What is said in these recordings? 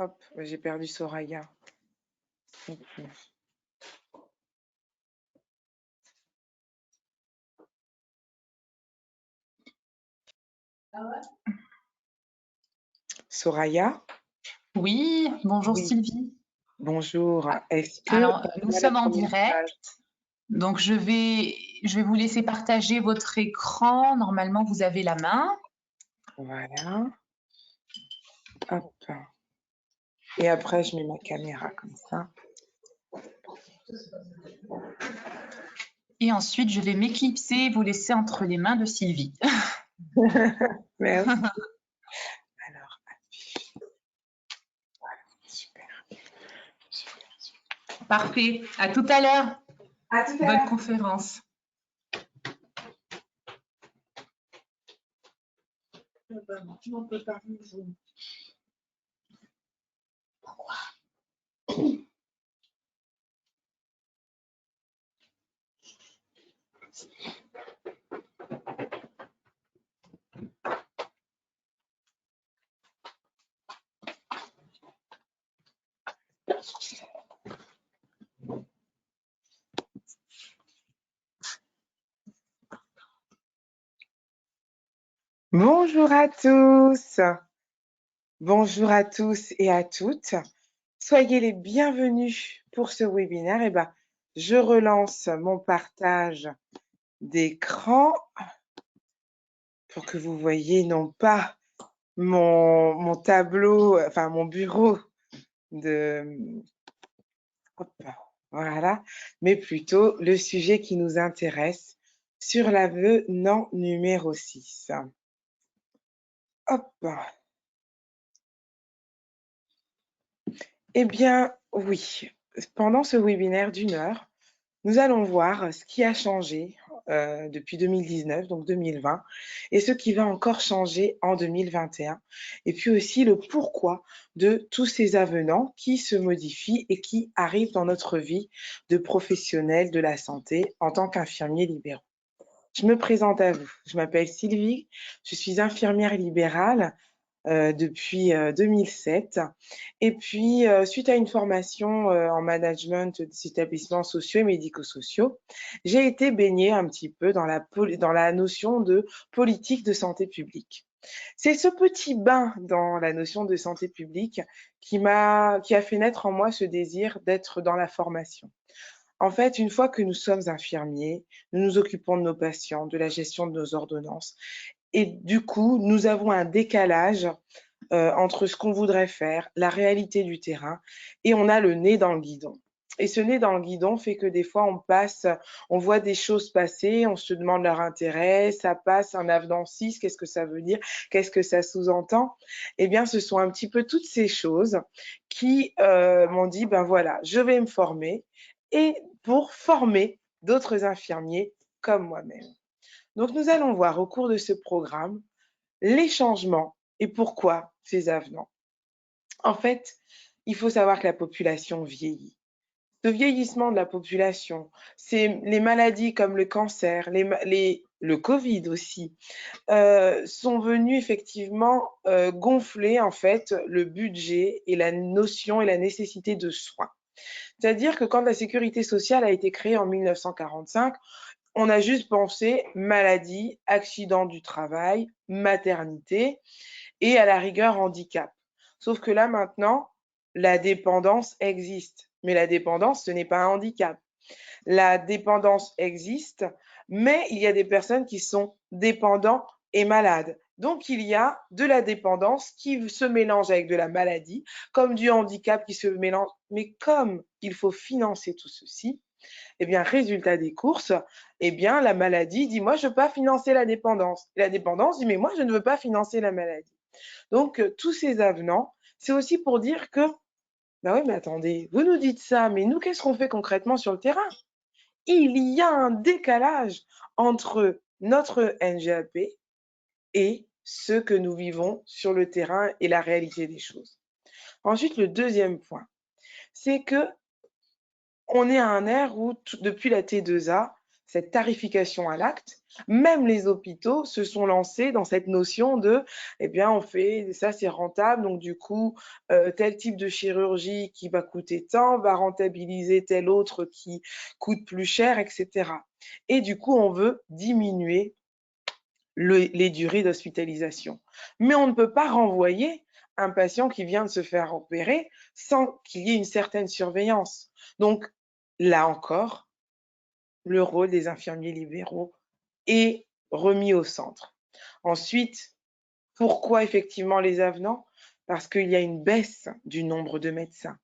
Hop, j'ai perdu Soraya. Soraya? Oui, bonjour Oui, Sylvie. bonjour. Est-ce que Alors, on nous voit la sommes en première direct, page? donc je vais vous laisser partager votre écran. Normalement, vous avez la main. Voilà. Hop. Et après, je mets ma caméra comme ça. Et ensuite, je vais m'éclipser et vous laisser entre les mains de Sylvie. Merci. Alors, affiche. Voilà, super. Parfait. À tout à l'heure. À tout à Bonne l'heure. conférence. On peut parler Zoom. Bonjour à tous. Bonjour à tous et à toutes. Soyez les bienvenus pour ce webinaire. Je relance mon partage d'écran pour que vous voyez non pas mon tableau, enfin mon bureau de... Hop, voilà, mais plutôt le sujet qui nous intéresse sur l'avenant numéro 6. Hop. Eh bien, oui, pendant ce webinaire d'1 heure, nous allons voir ce qui a changé depuis 2019, donc 2020, et ce qui va encore changer en 2021, et puis aussi le pourquoi de tous ces avenants qui se modifient et qui arrivent dans notre vie de professionnels de la santé en tant qu'infirmiers libéraux. Je me présente à vous. Je m'appelle Sylvie, je suis infirmière libérale depuis 2007. Et puis, suite à une formation en management des établissements sociaux et médico-sociaux, j'ai été baignée un petit peu dans la notion de politique de santé publique. C'est ce petit bain dans la notion de santé publique qui a fait naître en moi ce désir d'être dans la formation. En fait, une fois que nous sommes infirmiers, nous nous occupons de nos patients, de la gestion de nos ordonnances. Et du coup, nous avons un décalage entre ce qu'on voudrait faire, la réalité du terrain, et on a le nez dans le guidon. Et ce nez dans le guidon fait que des fois, on voit des choses passer, on se demande leur intérêt, ça passe, un avenant 6, qu'est-ce que ça veut dire, qu'est-ce que ça sous-entend? Eh bien, ce sont un petit peu toutes ces choses qui m'ont dit, ben voilà, je vais me former, et pour former d'autres infirmiers comme moi-même. Donc, nous allons voir au cours de ce programme les changements et pourquoi ces avenants. En fait, il faut savoir que la population vieillit. Ce vieillissement de la population, c'est les maladies comme le cancer, le Covid aussi, sont venus effectivement gonfler en fait le budget et la notion et la nécessité de soins. C'est-à-dire que quand la sécurité sociale a été créée en 1945, on a juste pensé maladie, accident du travail, maternité et à la rigueur handicap. Sauf que là maintenant, la dépendance existe. Mais la dépendance, ce n'est pas un handicap. La dépendance existe, mais il y a des personnes qui sont dépendants et malades. Donc, il y a de la dépendance qui se mélange avec de la maladie, comme du handicap qui se mélange. Mais comme il faut financer tout ceci, eh bien, résultat des courses, eh bien, la maladie dit, moi, je ne veux pas financer la dépendance. Et la dépendance dit, mais moi, je ne veux pas financer la maladie. Donc, tous ces avenants, c'est aussi pour dire que, bah oui, mais attendez, vous nous dites ça, mais nous, qu'est-ce qu'on fait concrètement sur le terrain? Il y a un décalage entre notre NGAP et ce que nous vivons sur le terrain et la réalité des choses. Ensuite, le deuxième point, c'est que on est à un ère où, depuis la T2A, cette tarification à l'acte, Même les hôpitaux se sont lancés dans cette notion de, eh bien, on fait ça, c'est rentable, donc du coup, tel type de chirurgie qui va coûter tant va rentabiliser tel autre qui coûte plus cher, etc. Et du coup, on veut diminuer les durées d'hospitalisation. Mais on ne peut pas renvoyer un patient qui vient de se faire opérer sans qu'il y ait une certaine surveillance. Donc, là encore, le rôle des infirmiers libéraux est remis au centre. Ensuite, pourquoi effectivement les avenants? Parce qu'il y a une baisse du nombre de médecins,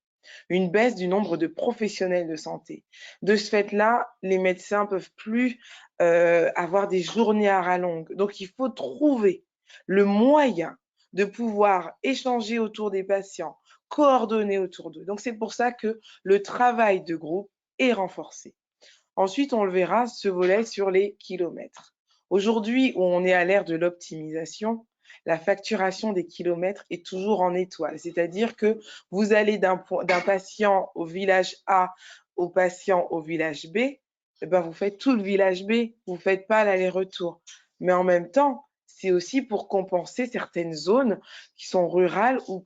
une baisse du nombre de professionnels de santé. De ce fait-là, les médecins ne peuvent plus avoir des journées à rallonge. Donc, il faut trouver le moyen de pouvoir échanger autour des patients, coordonner autour d'eux. Donc, c'est pour ça que le travail de groupe est renforcé. Ensuite, on le verra, ce volet sur les kilomètres. Aujourd'hui, où on est à l'ère de l'optimisation, la facturation des kilomètres est toujours en étoile. C'est-à-dire que vous allez d'un patient au village A au patient au village B, eh ben vous faites tout le village B, vous ne faites pas l'aller-retour. Mais en même temps, c'est aussi pour compenser certaines zones qui sont rurales ou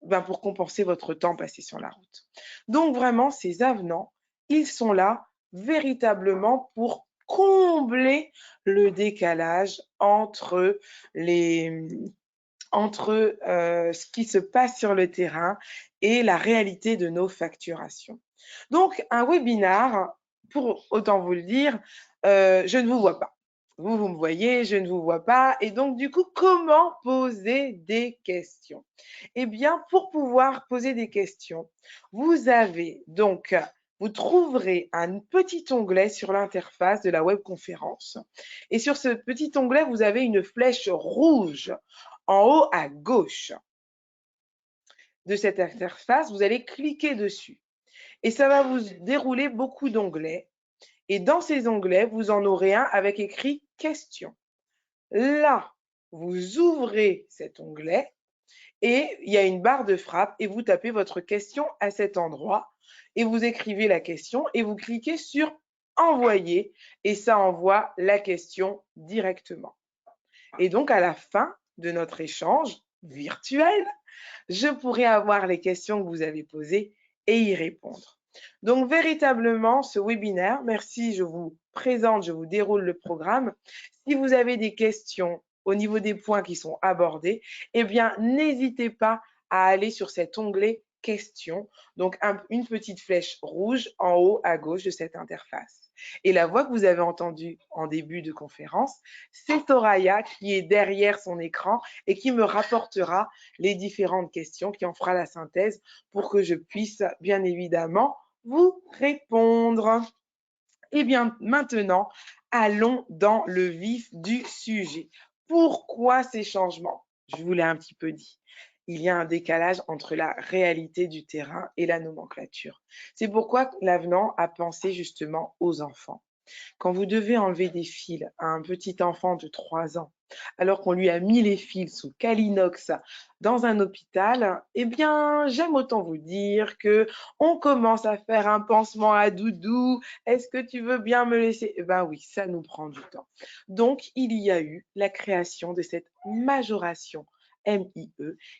ben pour compenser votre temps passé sur la route. Donc vraiment, ces avenants, ils sont là véritablement pour combler le décalage entre ce qui se passe sur le terrain et la réalité de nos facturations. Donc, un webinar, pour autant vous le dire, je ne vous vois pas. Vous, vous me voyez, je ne vous vois pas. Et donc, du coup, comment poser des questions? Eh bien, pour pouvoir poser des questions, vous avez donc, vous trouverez un petit onglet sur l'interface de la webconférence. Et sur ce petit onglet, vous avez une flèche rouge en haut à gauche de cette interface. Vous allez cliquer dessus et ça va vous dérouler beaucoup d'onglets. Et dans ces onglets, vous en aurez un avec écrit « Questions ». Là, vous ouvrez cet onglet et il y a une barre de frappe et vous tapez votre question à cet endroit et vous écrivez la question et vous cliquez sur « Envoyer » et ça envoie la question directement. Et donc, à la fin de notre échange virtuel, je pourrai avoir les questions que vous avez posées et y répondre. Donc, véritablement, ce webinaire, merci, je vous présente, je vous déroule le programme. Si vous avez des questions au niveau des points qui sont abordés, eh bien, n'hésitez pas à aller sur cet onglet questions, donc une petite flèche rouge en haut à gauche de cette interface. Et la voix que vous avez entendue en début de conférence, c'est Soraya qui est derrière son écran et qui me rapportera les différentes questions, qui en fera la synthèse pour que je puisse bien évidemment vous répondre. Eh bien, maintenant, allons dans le vif du sujet. Pourquoi ces changements? Je vous l'ai un petit peu dit. Il y a un décalage entre la réalité du terrain et la nomenclature. C'est pourquoi l'avenant a pensé justement aux enfants. Quand vous devez enlever des fils à un petit enfant de 3 ans, alors qu'on lui a mis les fils sous Calinox dans un hôpital, eh bien, j'aime autant vous dire que on commence à faire un pansement à doudou. Est-ce que tu veux bien me laisser? Eh ben oui, ça nous prend du temps. Donc, il y a eu la création de cette majoration MIE,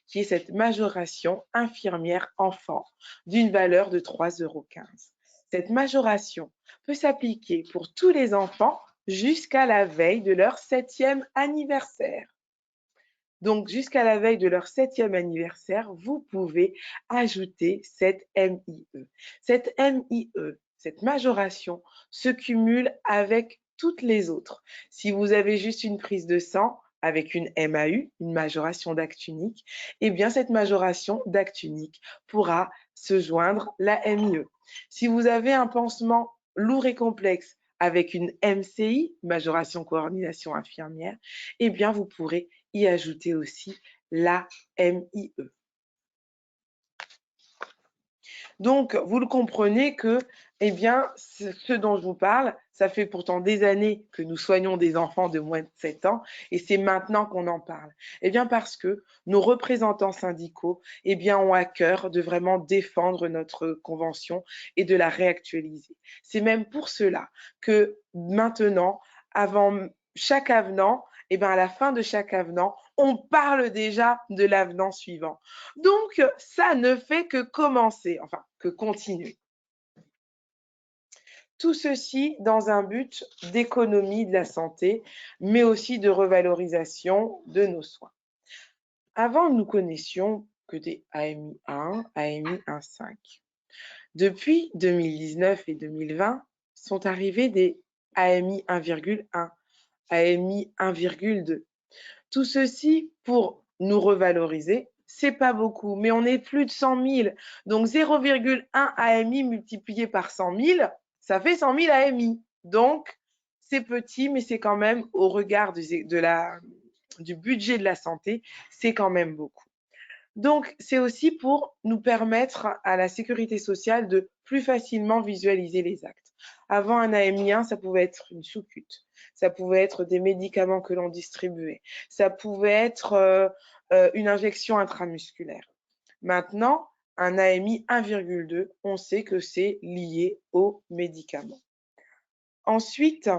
qui est cette majoration infirmière enfant d'une valeur de 3,15 €. Cette majoration peut s'appliquer pour tous les enfants jusqu'à la veille de leur 7e anniversaire. Donc, jusqu'à la veille de leur 7e anniversaire, vous pouvez ajouter cette MIE. Cette MIE, cette majoration, se cumule avec toutes les autres. Si vous avez juste une prise de sang avec une MAU, une majoration d'acte unique, eh bien, cette majoration d'acte unique pourra se joindre la MIE. Si vous avez un pansement lourd et complexe avec une MCI, majoration coordination infirmière, eh bien, vous pourrez y ajouter aussi la MIE. Donc, vous le comprenez que, eh bien, ce dont je vous parle, ça fait pourtant des années que nous soignons des enfants de moins de 7 ans et c'est maintenant qu'on en parle. Eh bien, parce que nos représentants syndicaux, eh bien, ont à cœur de vraiment défendre notre convention et de la réactualiser. C'est même pour cela que maintenant, avant chaque avenant, et ben à la fin de chaque avenant, on parle déjà de l'avenant suivant. Donc, ça ne fait que commencer, enfin, que continuer. Tout ceci dans un but d'économie de la santé, mais aussi de revalorisation de nos soins. Avant, nous connaissions que des AMI 1, AMI 1,5. Depuis 2019 et 2020, sont arrivés des AMI 1,1, AMI 1,2. Tout ceci pour nous revaloriser, c'est pas beaucoup, mais on est plus de 100 000. Donc 0,1 AMI multiplié par 100 000, ça fait 100 000 AMI. Donc c'est petit, mais c'est quand même au regard du budget de la santé, c'est quand même beaucoup. Donc, c'est aussi pour nous permettre à la sécurité sociale de plus facilement visualiser les actes. Avant, un AMI1, ça pouvait être une sous-cute, ça pouvait être des médicaments que l'on distribuait, ça pouvait être une injection intramusculaire. Maintenant, un AMI 1,2, on sait que c'est lié aux médicaments. Ensuite,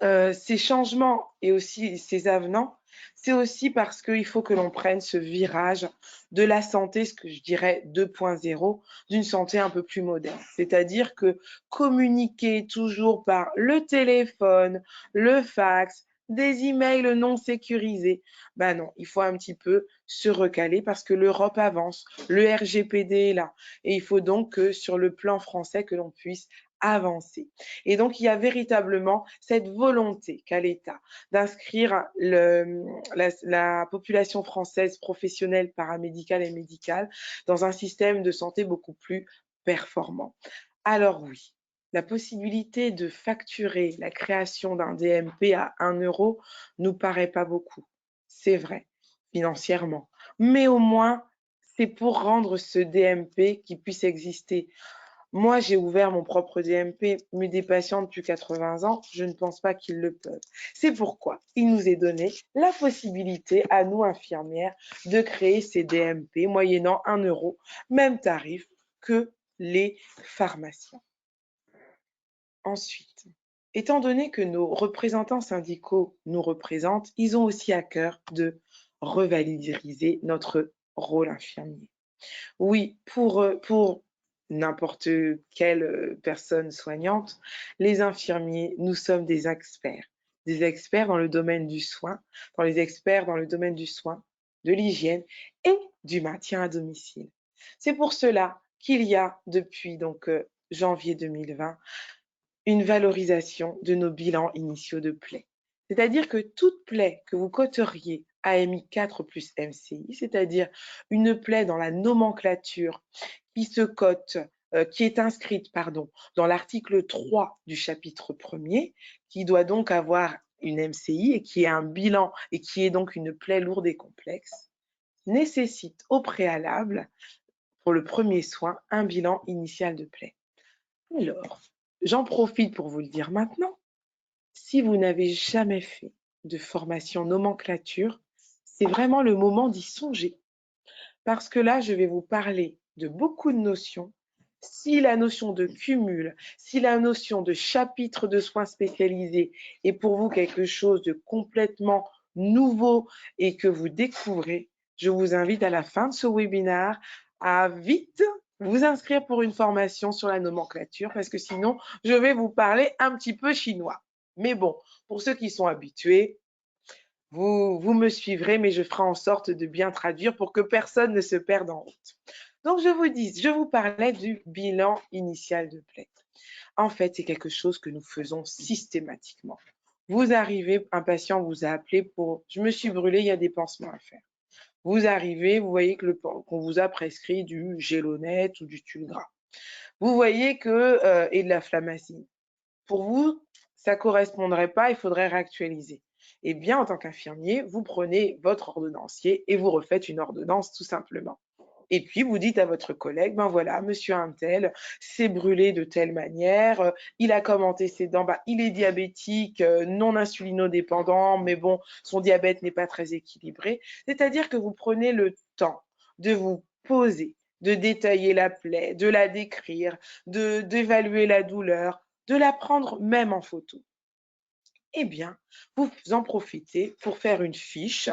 ces changements et aussi ces avenants, c'est aussi parce qu'il faut que l'on prenne ce virage de la santé, ce que je dirais 2.0, d'une santé un peu plus moderne. C'est-à-dire que communiquer toujours par le téléphone, le fax, des emails non sécurisés, ben non, il faut un petit peu se recaler parce que l'Europe avance, le RGPD est là, et il faut donc que sur le plan français que l'on puisse avancer. Et donc, il y a véritablement cette volonté qu'a l'État d'inscrire la population française professionnelle, paramédicale et médicale dans un système de santé beaucoup plus performant. Alors oui, la possibilité de facturer la création d'un DMP à 1 euro nous paraît pas beaucoup. C'est vrai, financièrement. Mais au moins, c'est pour rendre ce DMP qui puisse exister. Moi, j'ai ouvert mon propre DMP, mais des patients depuis 80 ans, je ne pense pas qu'ils le peuvent. C'est pourquoi il nous est donné la possibilité, à nous infirmières, de créer ces DMP moyennant 1 euro, même tarif que les pharmaciens. Ensuite, étant donné que nos représentants syndicaux nous représentent, ils ont aussi à cœur de revaloriser notre rôle infirmier. Oui, pour n'importe quelle personne soignante, les infirmiers, nous sommes des experts dans le domaine du soin, les experts dans le domaine du soin, de l'hygiène et du maintien à domicile. C'est pour cela qu'il y a depuis janvier 2020 une valorisation de nos bilans initiaux de plaies. C'est-à-dire que toute plaie que vous coteriez AMI 4 plus MCI, c'est-à-dire une plaie dans la nomenclature qui se cote, qui est inscrite dans l'article 3 du chapitre 1er, qui doit donc avoir une MCI et qui est un bilan et qui est donc une plaie lourde et complexe, nécessite au préalable, pour le premier soin, un bilan initial de plaie. Alors, j'en profite pour vous le dire maintenant. Si vous n'avez jamais fait de formation nomenclature, c'est vraiment le moment d'y songer. Parce que là, je vais vous parler de beaucoup de notions. Si la notion de cumul, si la notion de chapitre de soins spécialisés est pour vous quelque chose de complètement nouveau et que vous découvrez, je vous invite à la fin de ce webinaire à vite vous inscrire pour une formation sur la nomenclature parce que sinon, je vais vous parler un petit peu chinois. Mais bon, pour ceux qui sont habitués, vous me suivrez, mais je ferai en sorte de bien traduire pour que personne ne se perde en route. Donc, je vous parlais du bilan initial de plaie. En fait, c'est quelque chose que nous faisons systématiquement. Vous arrivez, un patient vous a appelé pour « je me suis brûlé, il y a des pansements à faire ». Vous arrivez, vous voyez qu'on vous a prescrit du Gélonette ou du Tulgras. Vous voyez et de la Flamazine. Pour vous, ça ne correspondrait pas, il faudrait réactualiser. Eh bien, en tant qu'infirmier, vous prenez votre ordonnancier et vous refaites une ordonnance tout simplement. Et puis, vous dites à votre collègue, ben voilà, monsieur Untel s'est brûlé de telle manière, il a commenté ses dents, il est diabétique, non insulinodépendant, mais bon, son diabète n'est pas très équilibré. C'est-à-dire que vous prenez le temps de vous poser, de détailler la plaie, de la décrire, d'évaluer la douleur, de la prendre même en photo. eh bien, vous en profitez pour faire une fiche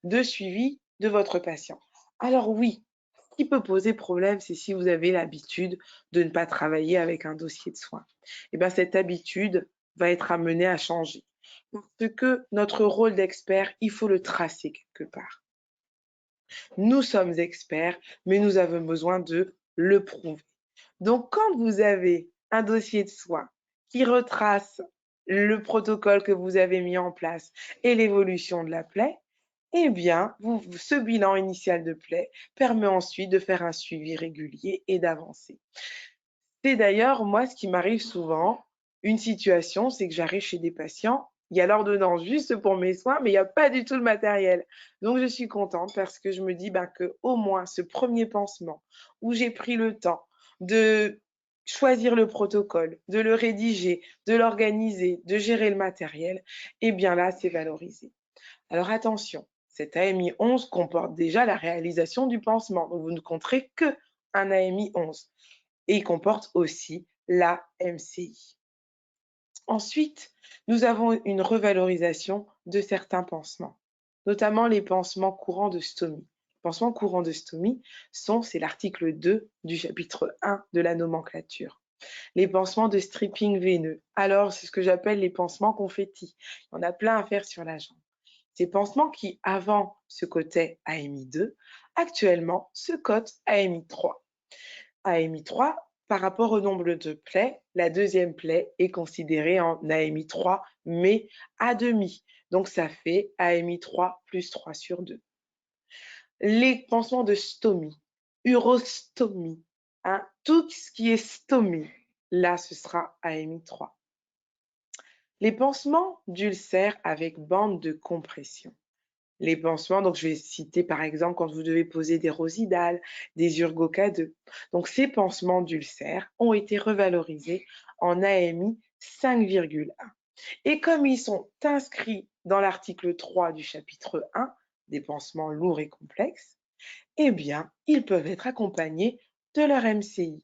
de suivi de votre patient. Alors oui, ce qui peut poser problème, c'est si vous avez l'habitude de ne pas travailler avec un dossier de soins. Eh bien, cette habitude va être amenée à changer. Parce que notre rôle d'expert, il faut le tracer quelque part. Nous sommes experts, mais nous avons besoin de le prouver. Donc, quand vous avez un dossier de soins qui retrace le protocole que vous avez mis en place et l'évolution de la plaie, eh bien, ce bilan initial de plaie permet ensuite de faire un suivi régulier et d'avancer. C'est d'ailleurs, moi, ce qui m'arrive souvent, une situation, c'est que j'arrive chez des patients, il y a l'ordonnance juste pour mes soins, mais il n'y a pas du tout le matériel. Donc, je suis contente parce que je me dis que au moins ce premier pansement où j'ai pris le temps de choisir le protocole, de le rédiger, de l'organiser, de gérer le matériel, eh bien là, c'est valorisé. Alors attention, cet AMI 11 comporte déjà la réalisation du pansement, donc vous ne compterez que un AMI 11 et il comporte aussi la MCI. Ensuite, nous avons une revalorisation de certains pansements, notamment les pansements courants de stomie. Les pansements courants de stomie c'est l'article 2 du chapitre 1 de la nomenclature. Les pansements de stripping veineux, alors c'est ce que j'appelle les pansements confettis. On a plein à faire sur la jambe. Ces pansements qui, avant, se cotaient AMI 2, actuellement se cotent AMI 3. AMI 3, par rapport au nombre de plaies, la deuxième plaie est considérée en AMI 3, mais à demi. Donc, ça fait AMI 3 plus 3 sur 2. Les pansements de stomie, urostomie, tout ce qui est stomie, là, ce sera AMI 3. Les pansements d'ulcères avec bande de compression. Les pansements, donc je vais citer par exemple quand vous devez poser des rosidales, des urgoK2. Donc ces pansements d'ulcères ont été revalorisés en AMI 5,1. Et comme ils sont inscrits dans l'article 3 du chapitre 1, des pansements lourds et complexes, eh bien, ils peuvent être accompagnés de leur MCI.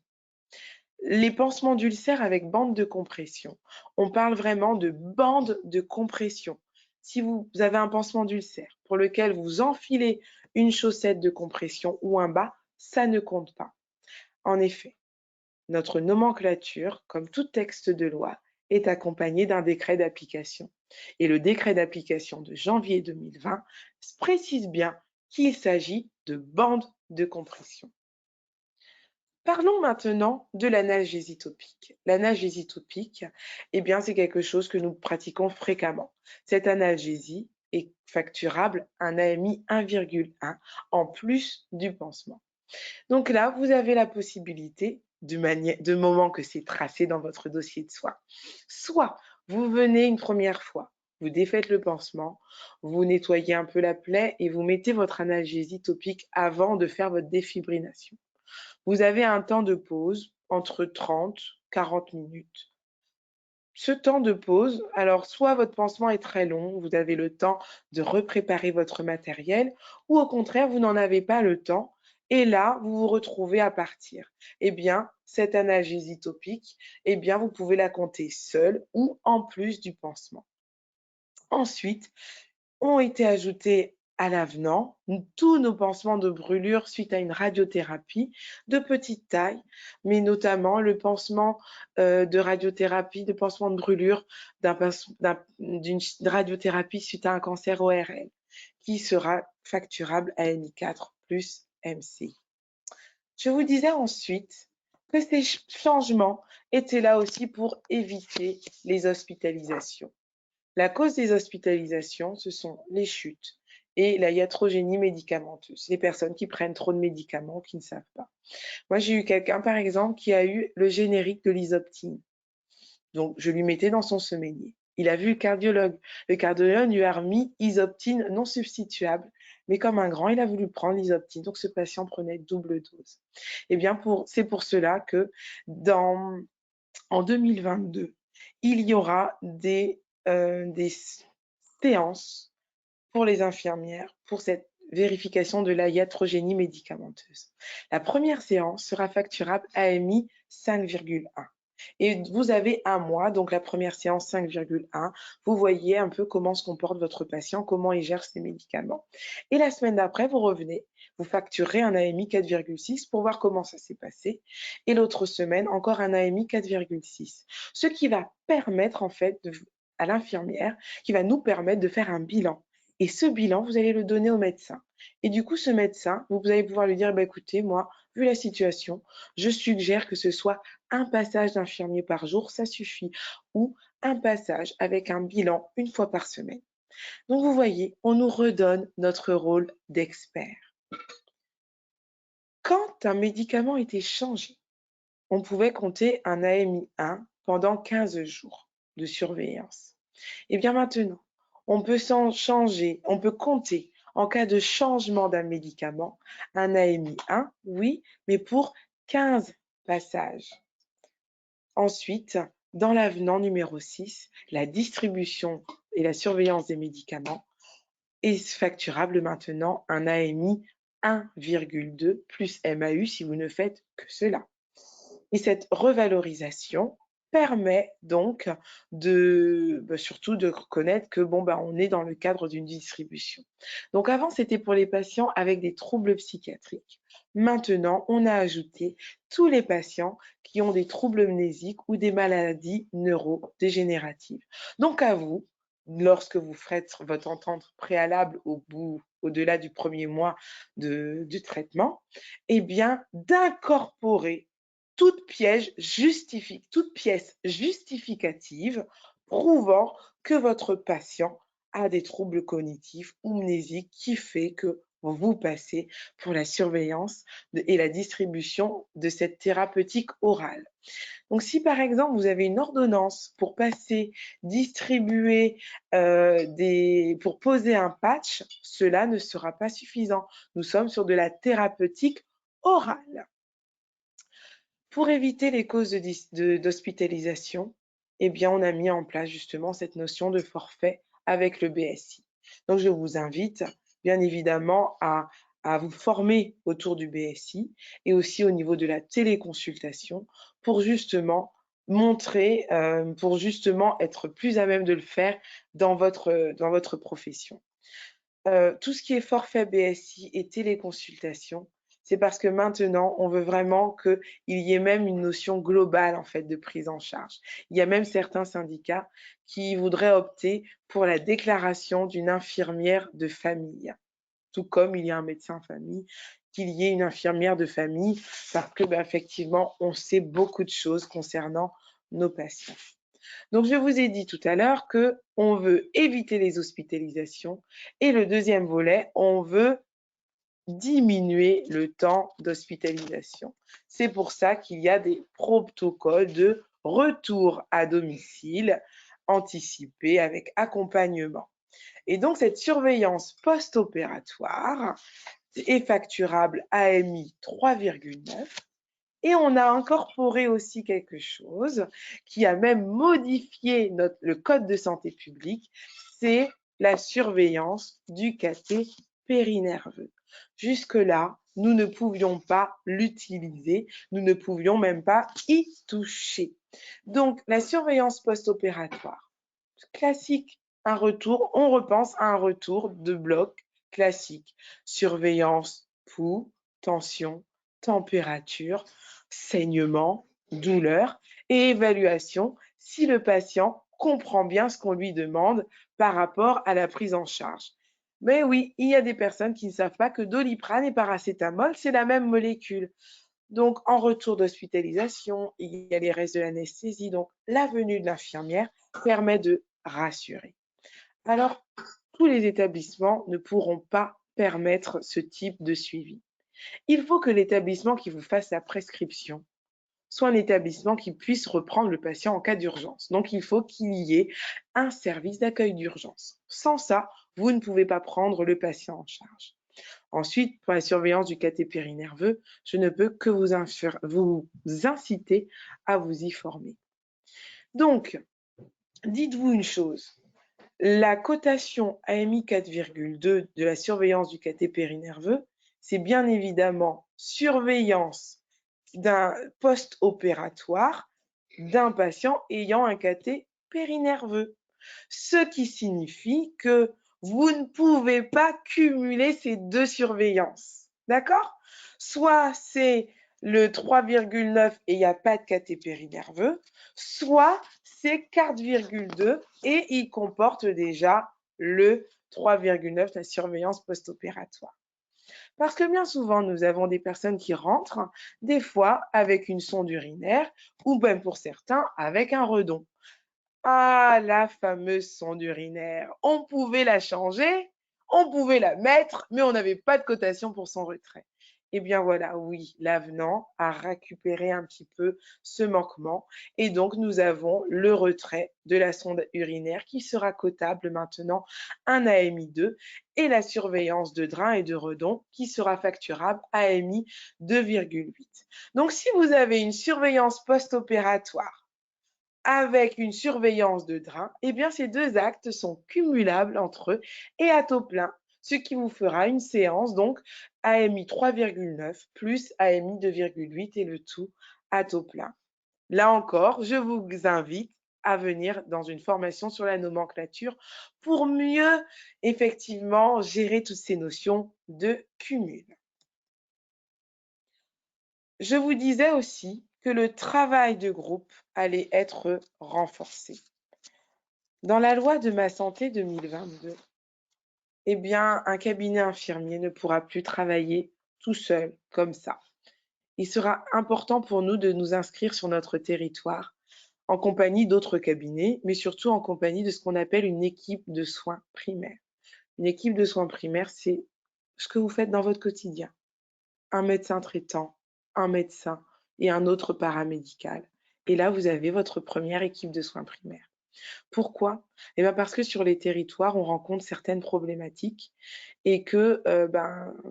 Les pansements d'ulcères avec bande de compression. On parle vraiment de bande de compression. Si vous avez un pansement d'ulcère pour lequel vous enfilez une chaussette de compression ou un bas, ça ne compte pas. En effet, notre nomenclature, comme tout texte de loi, est accompagnée d'un décret d'application. Et le décret d'application de janvier 2020 précise bien qu'il s'agit de bande de compression. Parlons maintenant de l'analgésie topique. L'analgésie topique, eh bien, c'est quelque chose que nous pratiquons fréquemment. Cette analgésie est facturable un AMI 1,1 en plus du pansement. Donc là, vous avez la possibilité, de moment que c'est tracé dans votre dossier de soins, soit vous venez une première fois, vous défaites le pansement, vous nettoyez un peu la plaie et vous mettez votre analgésie topique avant de faire votre défibrination. Vous avez un temps de pause entre 30 et 40 minutes. Ce temps de pause, alors soit votre pansement est très long, vous avez le temps de repréparer votre matériel, ou au contraire, vous n'en avez pas le temps et là, vous vous retrouvez à partir. Eh bien, cette analgésie topique, eh bien, vous pouvez la compter seule ou en plus du pansement. Ensuite, ont été ajoutés à l'avenant tous nos pansements de brûlure suite à une radiothérapie de petite taille, mais notamment le pansement de radiothérapie, de pansement de brûlure d'une radiothérapie suite à un cancer ORL, qui sera facturable à MI4 plus MC. Je vous disais ensuite que ces changements étaient là aussi pour éviter les hospitalisations. La cause des hospitalisations, ce sont les chutes et la iatrogénie médicamenteuse, les personnes qui prennent trop de médicaments, qui ne savent pas. Moi, j'ai eu quelqu'un, par exemple, qui a eu le générique de l'isoptine. Donc, je lui mettais dans son semainier. Il a vu le cardiologue. Le cardiologue lui a remis isoptine non substituable, mais comme un grand, il a voulu prendre l'isoptine. Donc, ce patient prenait double dose. Eh bien, c'est pour cela que en 2022, il y aura des séances pour les infirmières pour cette vérification de la iatrogénie médicamenteuse. La première séance sera facturable AMI 5,1 Et vous avez un mois, donc la première séance 5,1. Vous voyez un peu comment se comporte votre patient, comment il gère ses médicaments. Et la semaine d'après, vous revenez, vous facturez un AMI 4,6 pour voir comment ça s'est passé. Et l'autre semaine, encore un AMI 4,6. Ce qui va permettre en fait à l'infirmière, qui va nous permettre de faire un bilan. Et ce bilan, vous allez le donner au médecin. Et du coup, ce médecin, vous allez pouvoir lui dire, bah, écoutez, moi, vu la situation, je suggère que ce soit un passage d'infirmier par jour, ça suffit, ou un passage avec un bilan une fois par semaine. Donc vous voyez, on nous redonne notre rôle d'expert. Quand un médicament était changé, on pouvait compter un AMI 1 pendant 15 jours de surveillance. Et bien maintenant, on peut changer, on peut compter en cas de changement d'un médicament un AMI 1, oui, mais pour 15 passages. Ensuite, dans l'avenant numéro 6, la distribution et la surveillance des médicaments est facturable maintenant un AMI 1,2 plus MAU si vous ne faites que cela. Et cette revalorisation permet donc surtout de reconnaître que on est dans le cadre d'une distribution. Donc avant, c'était pour les patients avec des troubles psychiatriques. Maintenant, on a ajouté tous les patients qui ont des troubles mnésiques ou des maladies neurodégénératives. Donc à vous, lorsque vous ferez votre entente préalable au-delà du premier mois de traitement, eh bien, d'incorporer toute pièce justificative prouvant que votre patient a des troubles cognitifs ou mnésiques qui fait que vous passez pour la surveillance et la distribution de cette thérapeutique orale. Donc, si par exemple vous avez une ordonnance pour distribuer pour poser un patch, cela ne sera pas suffisant. Nous sommes sur de la thérapeutique orale. Pour éviter les causes d'hospitalisation, eh bien, on a mis en place justement cette notion de forfait avec le BSI. Donc, je vous invite bien évidemment à vous former autour du BSI et aussi au niveau de la téléconsultation pour justement pour justement être plus à même de le faire dans votre profession. Tout ce qui est forfait BSI et téléconsultation, c'est parce que maintenant, on veut vraiment qu'il y ait même une notion globale en fait de prise en charge. Il y a même certains syndicats qui voudraient opter pour la déclaration d'une infirmière de famille, tout comme il y a un médecin famille, qu'il y ait une infirmière de famille, parce que effectivement, on sait beaucoup de choses concernant nos patients. Donc, je vous ai dit tout à l'heure qu'on veut éviter les hospitalisations et le deuxième volet, on veut diminuer le temps d'hospitalisation. C'est pour ça qu'il y a des protocoles de retour à domicile anticipé avec accompagnement. Et donc, cette surveillance post-opératoire est facturable AMI 3,9. Et on a incorporé aussi quelque chose qui a même modifié le code de santé publique, c'est la surveillance du cathé périnerveux. Jusque-là, nous ne pouvions pas l'utiliser, nous ne pouvions même pas y toucher. Donc, la surveillance post-opératoire, classique, un retour, on repense à un retour de bloc classique. Surveillance, pouls, tension, température, saignement, douleur et évaluation si le patient comprend bien ce qu'on lui demande par rapport à la prise en charge. Mais oui, il y a des personnes qui ne savent pas que Doliprane et paracétamol, c'est la même molécule. Donc, en retour d'hospitalisation, il y a les restes de l'anesthésie. Donc, la venue de l'infirmière permet de rassurer. Alors, tous les établissements ne pourront pas permettre ce type de suivi. Il faut que l'établissement qui vous fasse la prescription soit un établissement qui puisse reprendre le patient en cas d'urgence. Donc, il faut qu'il y ait un service d'accueil d'urgence. Sans ça, vous ne pouvez pas prendre le patient en charge. Ensuite, pour la surveillance du cathé périnerveux, je ne peux que vous inciter à vous y former. Donc, dites-vous une chose, la cotation AMI 4,2 de la surveillance du cathé périnerveux, c'est bien évidemment surveillance d'un post-opératoire d'un patient ayant un cathé périnerveux. Ce qui signifie que vous ne pouvez pas cumuler ces deux surveillances. D'accord? Soit c'est le 3,9 et il n'y a pas de cathé périnerveux, soit c'est 4,2 et il comporte déjà le 3,9, la surveillance post-opératoire. Parce que bien souvent, nous avons des personnes qui rentrent, des fois avec une sonde urinaire ou même pour certains avec un redon. Ah, la fameuse sonde urinaire. On pouvait la changer, on pouvait la mettre, mais on n'avait pas de cotation pour son retrait. Eh bien voilà, oui, l'avenant a récupéré un petit peu ce manquement et donc nous avons le retrait de la sonde urinaire qui sera cotable maintenant un AMI2 et la surveillance de drain et de redon qui sera facturable AMI 2,8. Donc si vous avez une surveillance post-opératoire avec une surveillance de drain, eh bien ces deux actes sont cumulables entre eux et à taux plein, ce qui vous fera une séance donc AMI 3,9 plus AMI 2,8 et le tout à taux plein. Là encore, je vous invite à venir dans une formation sur la nomenclature pour mieux effectivement gérer toutes ces notions de cumul. Je vous disais aussi que le travail de groupe allait être renforcé. Dans la loi de Ma Santé 2022, eh bien, un cabinet infirmier ne pourra plus travailler tout seul comme ça. Il sera important pour nous de nous inscrire sur notre territoire en compagnie d'autres cabinets, mais surtout en compagnie de ce qu'on appelle une équipe de soins primaires. Une équipe de soins primaires, c'est ce que vous faites dans votre quotidien. Un médecin traitant, un médecin et un autre paramédical. Et là, vous avez votre première équipe de soins primaires. Pourquoi? Eh bien parce que sur les territoires, on rencontre certaines problématiques et que,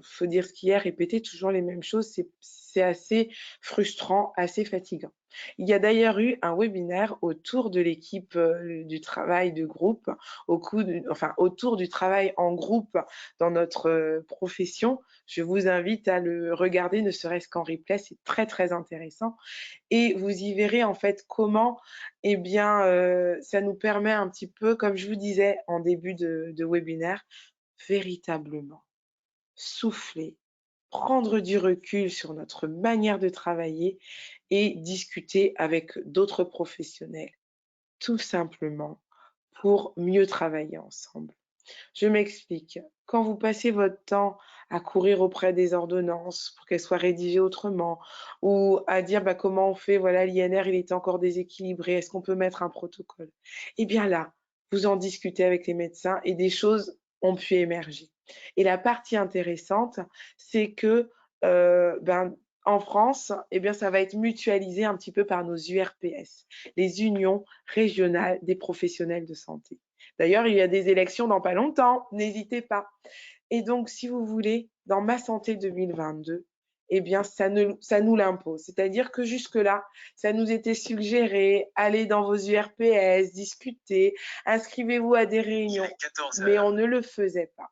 faut dire ce qu'il y a, répéter toujours les mêmes choses, c'est assez frustrant, assez fatigant. Il y a d'ailleurs eu un webinaire autour de l'équipe, du travail de groupe, autour du travail en groupe dans notre, profession. Je vous invite à le regarder, ne serait-ce qu'en replay, c'est très, très intéressant et vous y verrez en fait comment, eh bien, ça nous permet un petit peu, comme je vous disais en début de webinaire, véritablement souffler, prendre du recul sur notre manière de travailler et discuter avec d'autres professionnels, tout simplement pour mieux travailler ensemble. Je m'explique. Quand vous passez votre temps à courir auprès des ordonnances pour qu'elles soient rédigées autrement ou à dire comment on fait, voilà, l'INR, il est encore déséquilibré, est-ce qu'on peut mettre un protocole? Eh bien là, vous en discutez avec les médecins et des choses ont pu émerger. Et la partie intéressante, c'est que en France, eh bien, ça va être mutualisé un petit peu par nos URPS, les unions régionales des professionnels de santé. D'ailleurs, il y a des élections dans pas longtemps, n'hésitez pas. Et donc, si vous voulez, dans Ma Santé 2022, eh bien, ça nous l'impose. C'est-à-dire que jusque-là, ça nous était suggéré, allez dans vos URPS, discutez, inscrivez-vous à des réunions, mais on ne le faisait pas.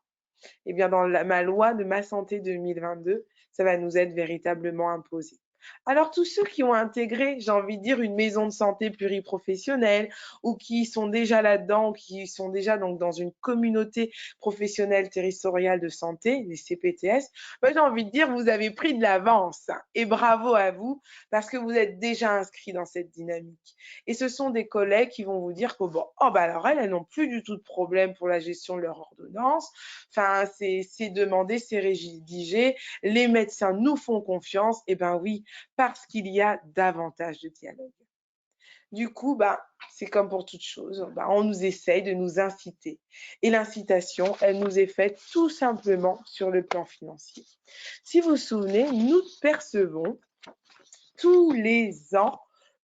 Eh bien, dans ma loi de Ma Santé 2022, ça va nous être véritablement imposé. Alors, tous ceux qui ont intégré, j'ai envie de dire, une maison de santé pluriprofessionnelle ou qui sont déjà là-dedans, qui sont déjà donc dans une communauté professionnelle territoriale de santé, les CPTS, j'ai envie de dire, vous avez pris de l'avance et bravo à vous parce que vous êtes déjà inscrits dans cette dynamique. Et ce sont des collègues qui vont vous dire que bon, oh alors elles n'ont plus du tout de problème pour la gestion de leur ordonnance. Enfin, c'est demandé, c'est rédigé. Les médecins nous font confiance. Eh ben oui, parce qu'il y a davantage de dialogue. Du coup, c'est comme pour toute chose, on nous essaye de nous inciter. Et l'incitation, elle nous est faite tout simplement sur le plan financier. Si vous vous souvenez, nous percevons tous les ans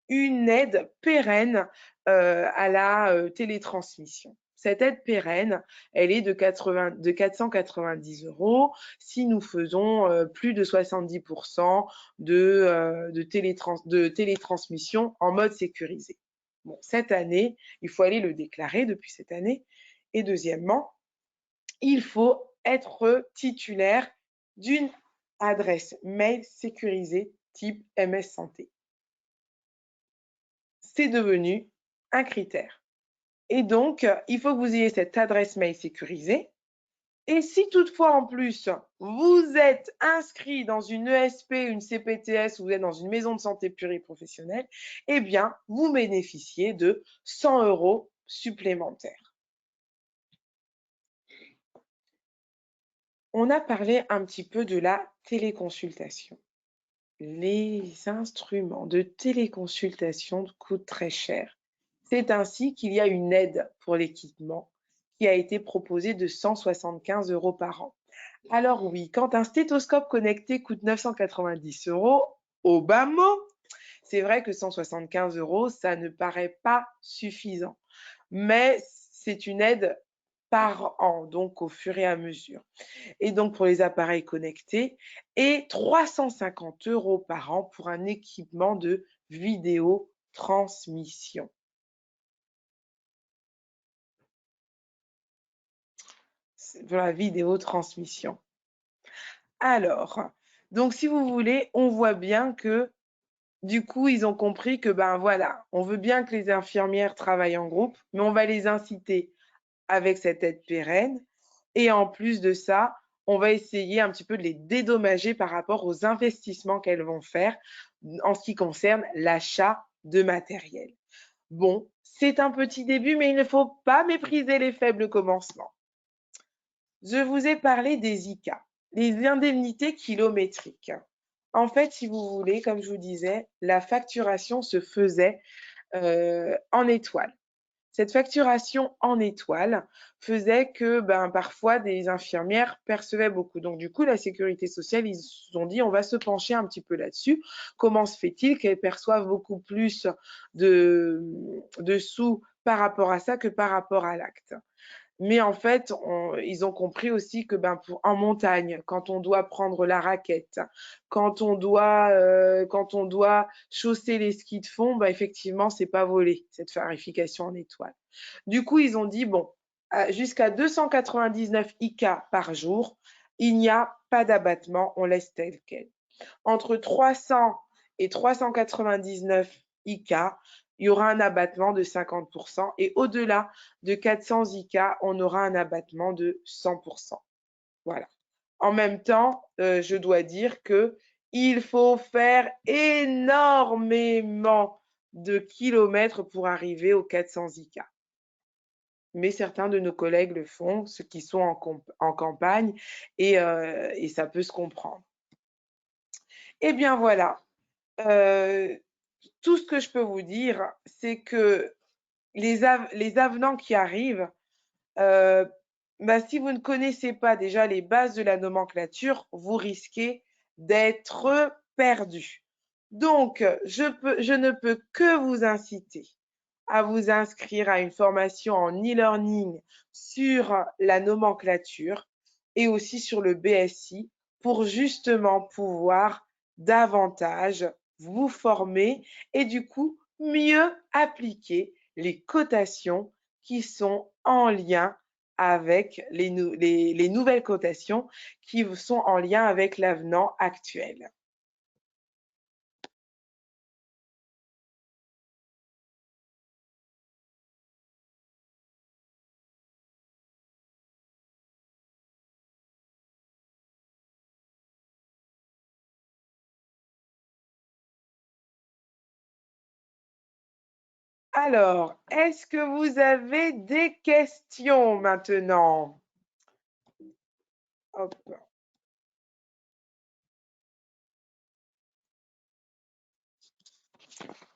une aide pérenne à la télétransmission. Cette aide pérenne, elle est de 490 € si nous faisons plus de 70% de télétransmission en mode sécurisé. Bon, cette année, il faut aller le déclarer depuis cette année. Et deuxièmement, il faut être titulaire d'une adresse mail sécurisée type MS Santé. c'est devenu un critère. Et donc, il faut que vous ayez cette adresse mail sécurisée. Et si toutefois, en plus, vous êtes inscrit dans une ESP, une CPTS, ou vous êtes dans une maison de santé pluriprofessionnelle, eh bien, vous bénéficiez de 100 € supplémentaires. On a parlé un petit peu de la téléconsultation. Les instruments de téléconsultation coûtent très cher. C'est ainsi qu'il y a une aide pour l'équipement qui a été proposée de 175 € par an. Alors oui, quand un stéthoscope connecté coûte 990 €, au bas mot, c'est vrai que 175 €, ça ne paraît pas suffisant. Mais c'est une aide par an, donc au fur et à mesure. Et donc pour les appareils connectés, et 350 € par an pour un équipement de vidéotransmission. De la vidéotransmission. Alors, donc si vous voulez, on voit bien que du coup, ils ont compris que ben voilà, on veut bien que les infirmières travaillent en groupe, mais on va les inciter avec cette aide pérenne. Et en plus de ça, on va essayer un petit peu de les dédommager par rapport aux investissements qu'elles vont faire en ce qui concerne l'achat de matériel. Bon, c'est un petit début, mais il ne faut pas mépriser les faibles commencements. Je vous ai parlé des ICA, les indemnités kilométriques. En fait, si vous voulez, comme je vous disais, la facturation se faisait en étoiles. Cette facturation en étoiles faisait que parfois des infirmières percevaient beaucoup. Donc du coup, la sécurité sociale, ils se sont dit, on va se pencher un petit peu là-dessus. Comment se fait-il qu'elles perçoivent beaucoup plus de sous par rapport à ça que par rapport à l'acte? Mais en fait, ils ont compris aussi que en montagne, quand on doit prendre la raquette, quand on doit chausser les skis de fond, effectivement, c'est pas volé, cette tarification en étoile. Du coup, ils ont dit, bon, jusqu'à 299 ICA par jour, il n'y a pas d'abattement, on laisse tel quel. Entre 300 et 399 ICA, il y aura un abattement de 50% et au-delà de 400 ICA, on aura un abattement de 100%. Voilà. En même temps, je dois dire qu'il faut faire énormément de kilomètres pour arriver aux 400 ICA. Mais certains de nos collègues le font, ceux qui sont en campagne, et ça peut se comprendre. Eh bien voilà, tout ce que je peux vous dire, c'est que les avenants qui arrivent, si vous ne connaissez pas déjà les bases de la nomenclature, vous risquez d'être perdu. Donc, je ne peux que vous inciter à vous inscrire à une formation en e-learning sur la nomenclature et aussi sur le BSI pour justement pouvoir davantage vous former et du coup mieux appliquer les cotations qui sont en lien avec les nouvelles cotations qui sont en lien avec l'avenant actuel. Alors, est-ce que vous avez des questions maintenant? Hop.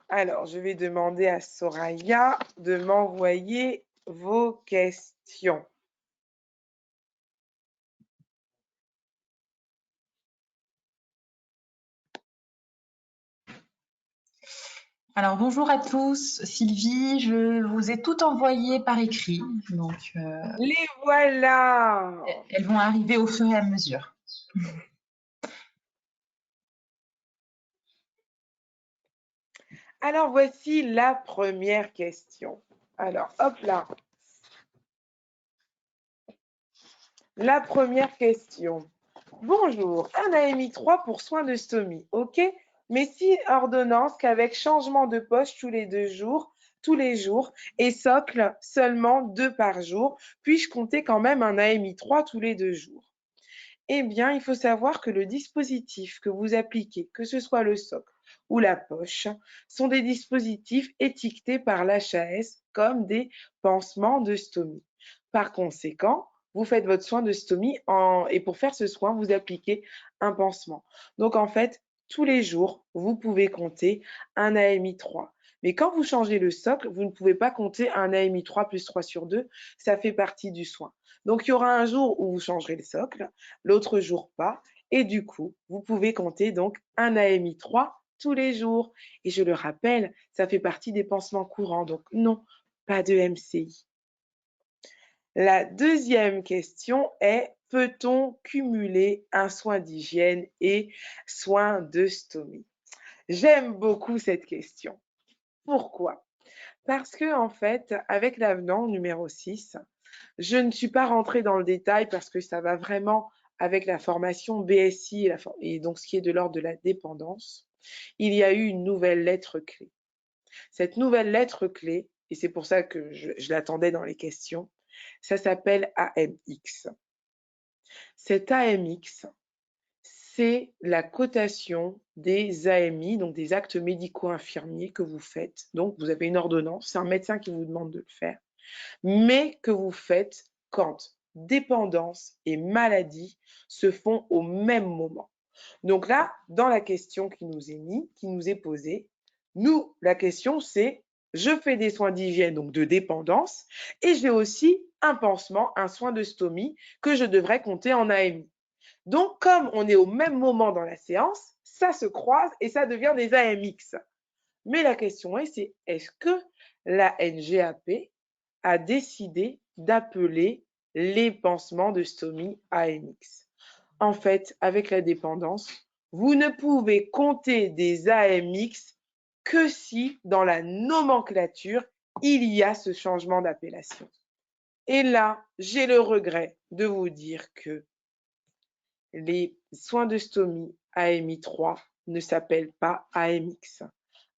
Alors, je vais demander à Soraya de m'envoyer vos questions. Alors, bonjour à tous. Sylvie, je vous ai tout envoyé par écrit. Donc, Les voilà! elles vont arriver au fur et à mesure. Alors, voici la première question. Alors, hop là. La première question. Bonjour, un AMI 3 pour soins de stomie. OK, mais si ordonnance qu'avec changement de poche tous les jours et socle seulement 2 par jour, puis-je compter quand même un AMI 3 tous les 2 jours? Eh bien, il faut savoir que le dispositif que vous appliquez, que ce soit le socle ou la poche, sont des dispositifs étiquetés par l'HAS comme des pansements de stomie. Par conséquent, vous faites votre soin de stomie et pour faire ce soin, vous appliquez un pansement. Donc, en fait, tous les jours, vous pouvez compter un AMI 3. Mais quand vous changez le socle, vous ne pouvez pas compter un AMI 3 plus 3 sur 2, ça fait partie du soin. Donc, il y aura un jour où vous changerez le socle, l'autre jour pas, et du coup, vous pouvez compter donc un AMI 3 tous les jours. Et je le rappelle, ça fait partie des pansements courants, donc non, pas de MCI. La deuxième question est, peut-on cumuler un soin d'hygiène et soin de stomie? J'aime beaucoup cette question. Pourquoi? Parce que, en fait, avec l'avenant numéro 6, je ne suis pas rentrée dans le détail parce que ça va vraiment avec la formation BSI et donc ce qui est de l'ordre de la dépendance. Il y a eu une nouvelle lettre clé. Cette nouvelle lettre clé, et c'est pour ça que je l'attendais dans les questions, ça s'appelle AMX. Cet AMX, c'est la cotation des AMI, donc des actes médicaux infirmiers que vous faites. Donc, vous avez une ordonnance, c'est un médecin qui vous demande de le faire, mais que vous faites quand dépendance et maladie se font au même moment. Donc là, dans la question qui nous est posée, la question c'est, je fais des soins d'hygiène, donc de dépendance, et j'ai aussi un pansement, un soin de stomie que je devrais compter en AMI. Donc, comme on est au même moment dans la séance, ça se croise et ça devient des AMX. Mais la question c'est, est-ce que la NGAP a décidé d'appeler les pansements de stomie AMX? En fait, avec la dépendance, vous ne pouvez compter des AMX que si dans la nomenclature, il y a ce changement d'appellation. Et là, j'ai le regret de vous dire que les soins de stomie AMI 3 ne s'appellent pas AMX.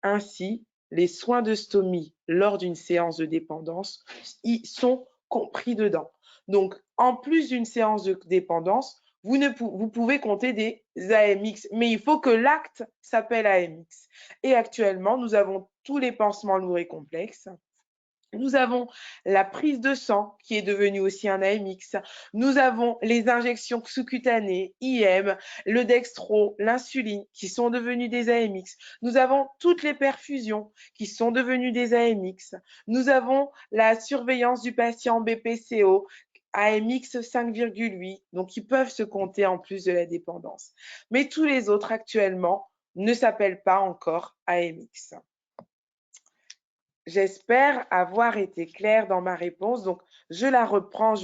Ainsi, les soins de stomie lors d'une séance de dépendance y sont compris dedans. Donc, en plus d'une séance de dépendance, vous pouvez compter des AMX, mais il faut que l'acte s'appelle AMX. Et actuellement, nous avons tous les pansements lourds et complexes. Nous avons la prise de sang qui est devenue aussi un AMX. Nous avons les injections sous-cutanées, IM, le dextro, l'insuline qui sont devenues des AMX. Nous avons toutes les perfusions qui sont devenues des AMX. Nous avons la surveillance du patient BPCO, AMX 5,8, donc qui peuvent se compter en plus de la dépendance. Mais tous les autres actuellement ne s'appellent pas encore AMX. J'espère avoir été claire dans ma réponse. Donc, je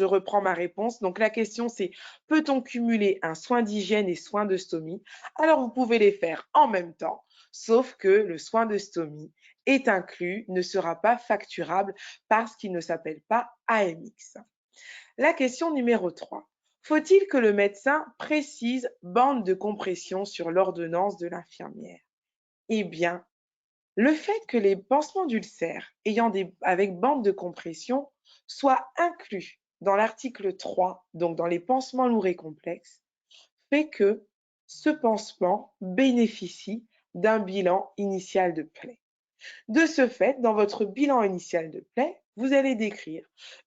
reprends ma réponse. Donc, la question, c'est, peut-on cumuler un soin d'hygiène et soin de stomie? Alors, vous pouvez les faire en même temps, sauf que le soin de stomie est inclus, ne sera pas facturable parce qu'il ne s'appelle pas AMX. La question numéro 3. Faut-il que le médecin précise bande de compression sur l'ordonnance de l'infirmière? Eh bien, le fait que les pansements d'ulcères avec bande de compression soient inclus dans l'article 3, donc dans les pansements lourds et complexes, fait que ce pansement bénéficie d'un bilan initial de plaie. De ce fait, dans votre bilan initial de plaie, vous allez décrire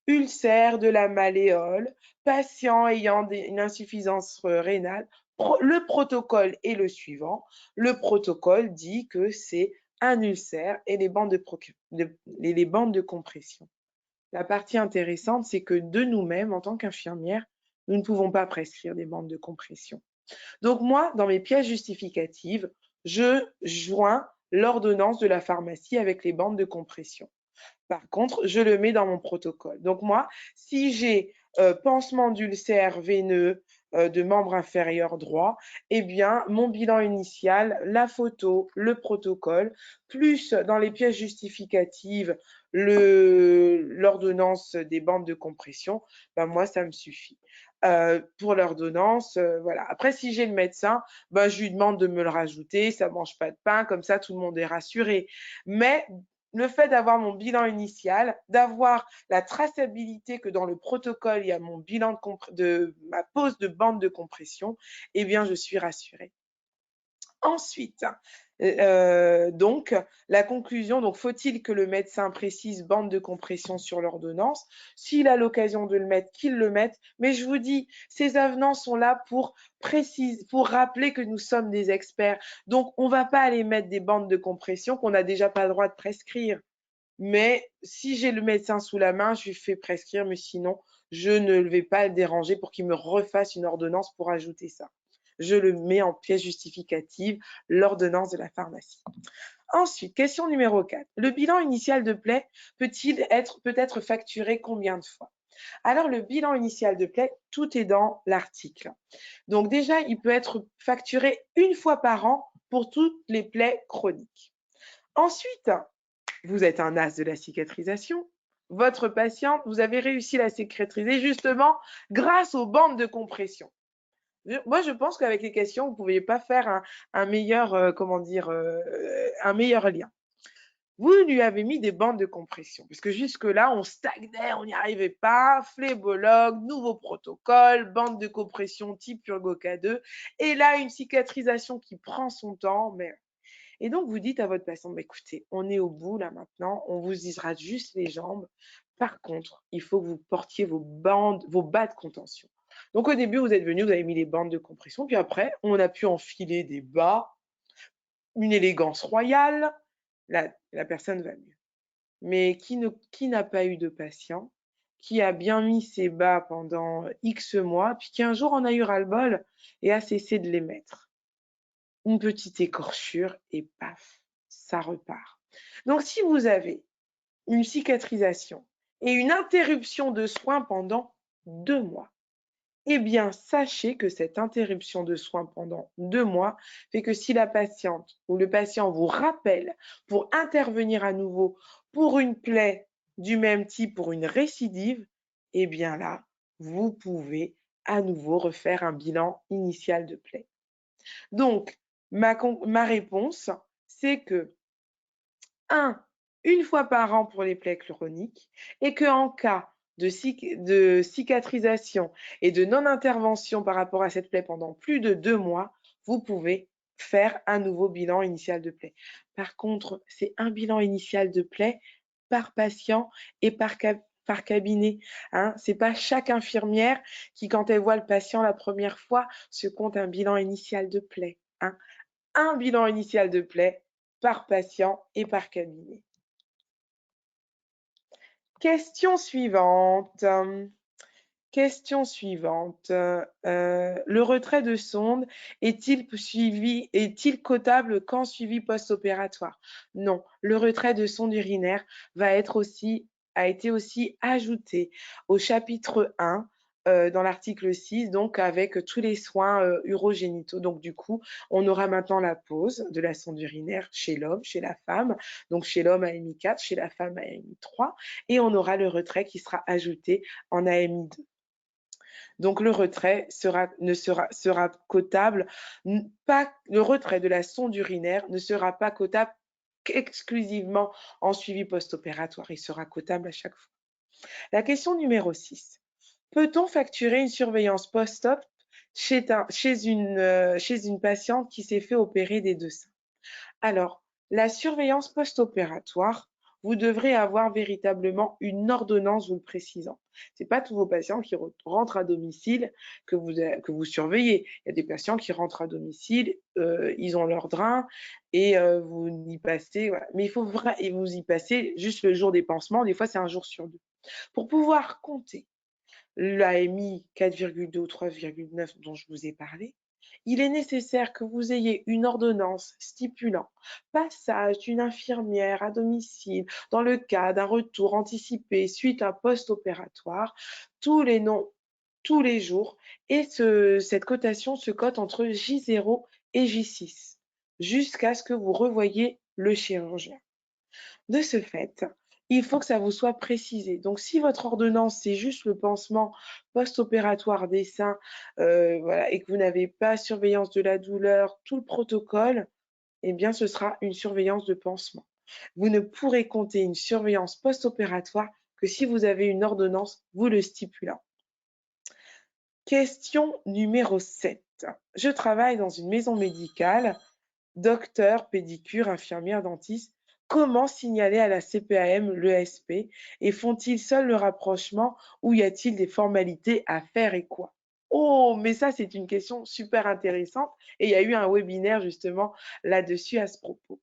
ulcère de la malléole, patient ayant une insuffisance rénale. Le protocole est le suivant. Le protocole dit que c'est un ulcère et les bandes de compression. La partie intéressante, c'est que de nous-mêmes, en tant qu'infirmière, nous ne pouvons pas prescrire des bandes de compression. Donc moi, dans mes pièces justificatives, je joins l'ordonnance de la pharmacie avec les bandes de compression. Par contre, je le mets dans mon protocole. Donc moi, si j'ai pansement d'ulcère veineux de membre inférieur droit, eh bien, mon bilan initial, la photo, le protocole, plus dans les pièces justificatives, l'ordonnance des bandes de compression, ben moi, ça me suffit. pour l'ordonnance. Voilà. Après, si j'ai le médecin, ben, je lui demande de me le rajouter, ça ne mange pas de pain, comme ça tout le monde est rassuré. Mais le fait d'avoir mon bilan initial, d'avoir la traçabilité que dans le protocole, il y a mon bilan de ma pose de bande de compression, eh bien, je suis rassurée. Ensuite, donc, la conclusion, donc faut-il que le médecin précise bande de compression sur l'ordonnance? S'il a l'occasion de le mettre, qu'il le mette. Mais je vous dis, ces avenants sont là pour rappeler que nous sommes des experts. Donc, on ne va pas aller mettre des bandes de compression qu'on n'a déjà pas le droit de prescrire. Mais si j'ai le médecin sous la main, je lui fais prescrire, mais sinon, je ne vais pas le déranger pour qu'il me refasse une ordonnance pour ajouter ça. Je le mets en pièce justificative, l'ordonnance de la pharmacie. Ensuite, question numéro 4. Le bilan initial de plaie peut-être facturé combien de fois? Alors, le bilan initial de plaie, tout est dans l'article. Donc déjà, il peut être facturé une fois par an pour toutes les plaies chroniques. Ensuite, vous êtes un as de la cicatrisation. Votre patiente, vous avez réussi à la cicatriser justement grâce aux bandes de compression. Moi, je pense qu'avec les questions, vous ne pouviez pas faire un meilleur, un meilleur lien. Vous lui avez mis des bandes de compression, parce que jusque-là, on stagnait, on n'y arrivait pas, phlébologue, nouveau protocole, bande de compression type Urgo K2, et là, une cicatrisation qui prend son temps, mais... Et donc, vous dites à votre patient, bah, écoutez, on est au bout là maintenant, on vous hydrate juste les jambes. Par contre, il faut que vous portiez vos bas de contention. Donc, au début, vous êtes venu, vous avez mis les bandes de compression, puis après, on a pu enfiler des bas, une élégance royale, la personne va mieux. Mais qui n'a pas eu de patient, qui a bien mis ses bas pendant X mois, puis qui un jour en a eu ras-le-bol et a cessé de les mettre? Une petite écorchure et paf, ça repart. Donc, si vous avez une cicatrisation et une interruption de soins pendant 2 mois, eh bien, sachez que cette interruption de soins pendant 2 mois fait que si la patiente ou le patient vous rappelle pour intervenir à nouveau pour une plaie du même type, pour une récidive, eh bien là, vous pouvez à nouveau refaire un bilan initial de plaie. Donc, ma réponse, c'est que 1, une fois par an pour les plaies chroniques, et qu'en cas de cicatrisation et de non-intervention par rapport à cette plaie pendant plus de 2 mois, vous pouvez faire un nouveau bilan initial de plaie. Par contre, c'est un bilan initial de plaie par patient et par cabinet. Hein. Ce n'est pas chaque infirmière qui, quand elle voit le patient la première fois, se compte un bilan initial de plaie. Hein. Un bilan initial de plaie par patient et par cabinet. Question suivante. Question suivante. Le retrait de sonde est-il cotable qu'en suivi post-opératoire? Non, le retrait de sonde urinaire a été aussi ajouté au chapitre 1 dans l'article 6, donc avec tous les soins urogénitaux. Donc du coup, on aura maintenant la pose de la sonde urinaire chez l'homme, chez la femme, donc chez l'homme AMI 4, chez la femme AMI 3, et on aura le retrait qui sera ajouté en AMI 2. Donc le retrait sera cotable, le retrait de la sonde urinaire ne sera pas cotable qu'exclusivement en suivi post-opératoire, il sera cotable à chaque fois. La question numéro 6. Peut-on facturer une surveillance post-op chez une patiente qui s'est fait opérer des deux seins? Alors, la surveillance post-opératoire, vous devrez avoir véritablement une ordonnance vous le précisant. Ce n'est pas tous vos patients qui rentrent à domicile que vous surveillez. Il y a des patients qui rentrent à domicile, ils ont leur drain et vous y passez. Voilà. Mais et vous y passez juste le jour des pansements. Des fois, c'est un jour sur 2. Pour pouvoir compter l'AMI 4,2 ou 3,9 dont je vous ai parlé, il est nécessaire que vous ayez une ordonnance stipulant passage d'une infirmière à domicile dans le cas d'un retour anticipé suite à post-opératoire tous les jours et cette cotation se cote entre J0 et J6 jusqu'à ce que vous revoyiez le chirurgien. De ce fait, il faut que ça vous soit précisé. Donc, si votre ordonnance, c'est juste le pansement post-opératoire des seins, voilà, et que vous n'avez pas surveillance de la douleur, tout le protocole, eh bien, ce sera une surveillance de pansement. Vous ne pourrez compter une surveillance post-opératoire que si vous avez une ordonnance vous le stipulant. Question numéro 7. Je travaille dans une maison médicale, docteur, pédicure, infirmière, dentiste. Comment signaler à la CPAM l'ESP et font-ils seuls le rapprochement ou y a-t-il des formalités à faire et quoi? Oh, mais ça, c'est une question super intéressante et il y a eu un webinaire justement là-dessus à ce propos.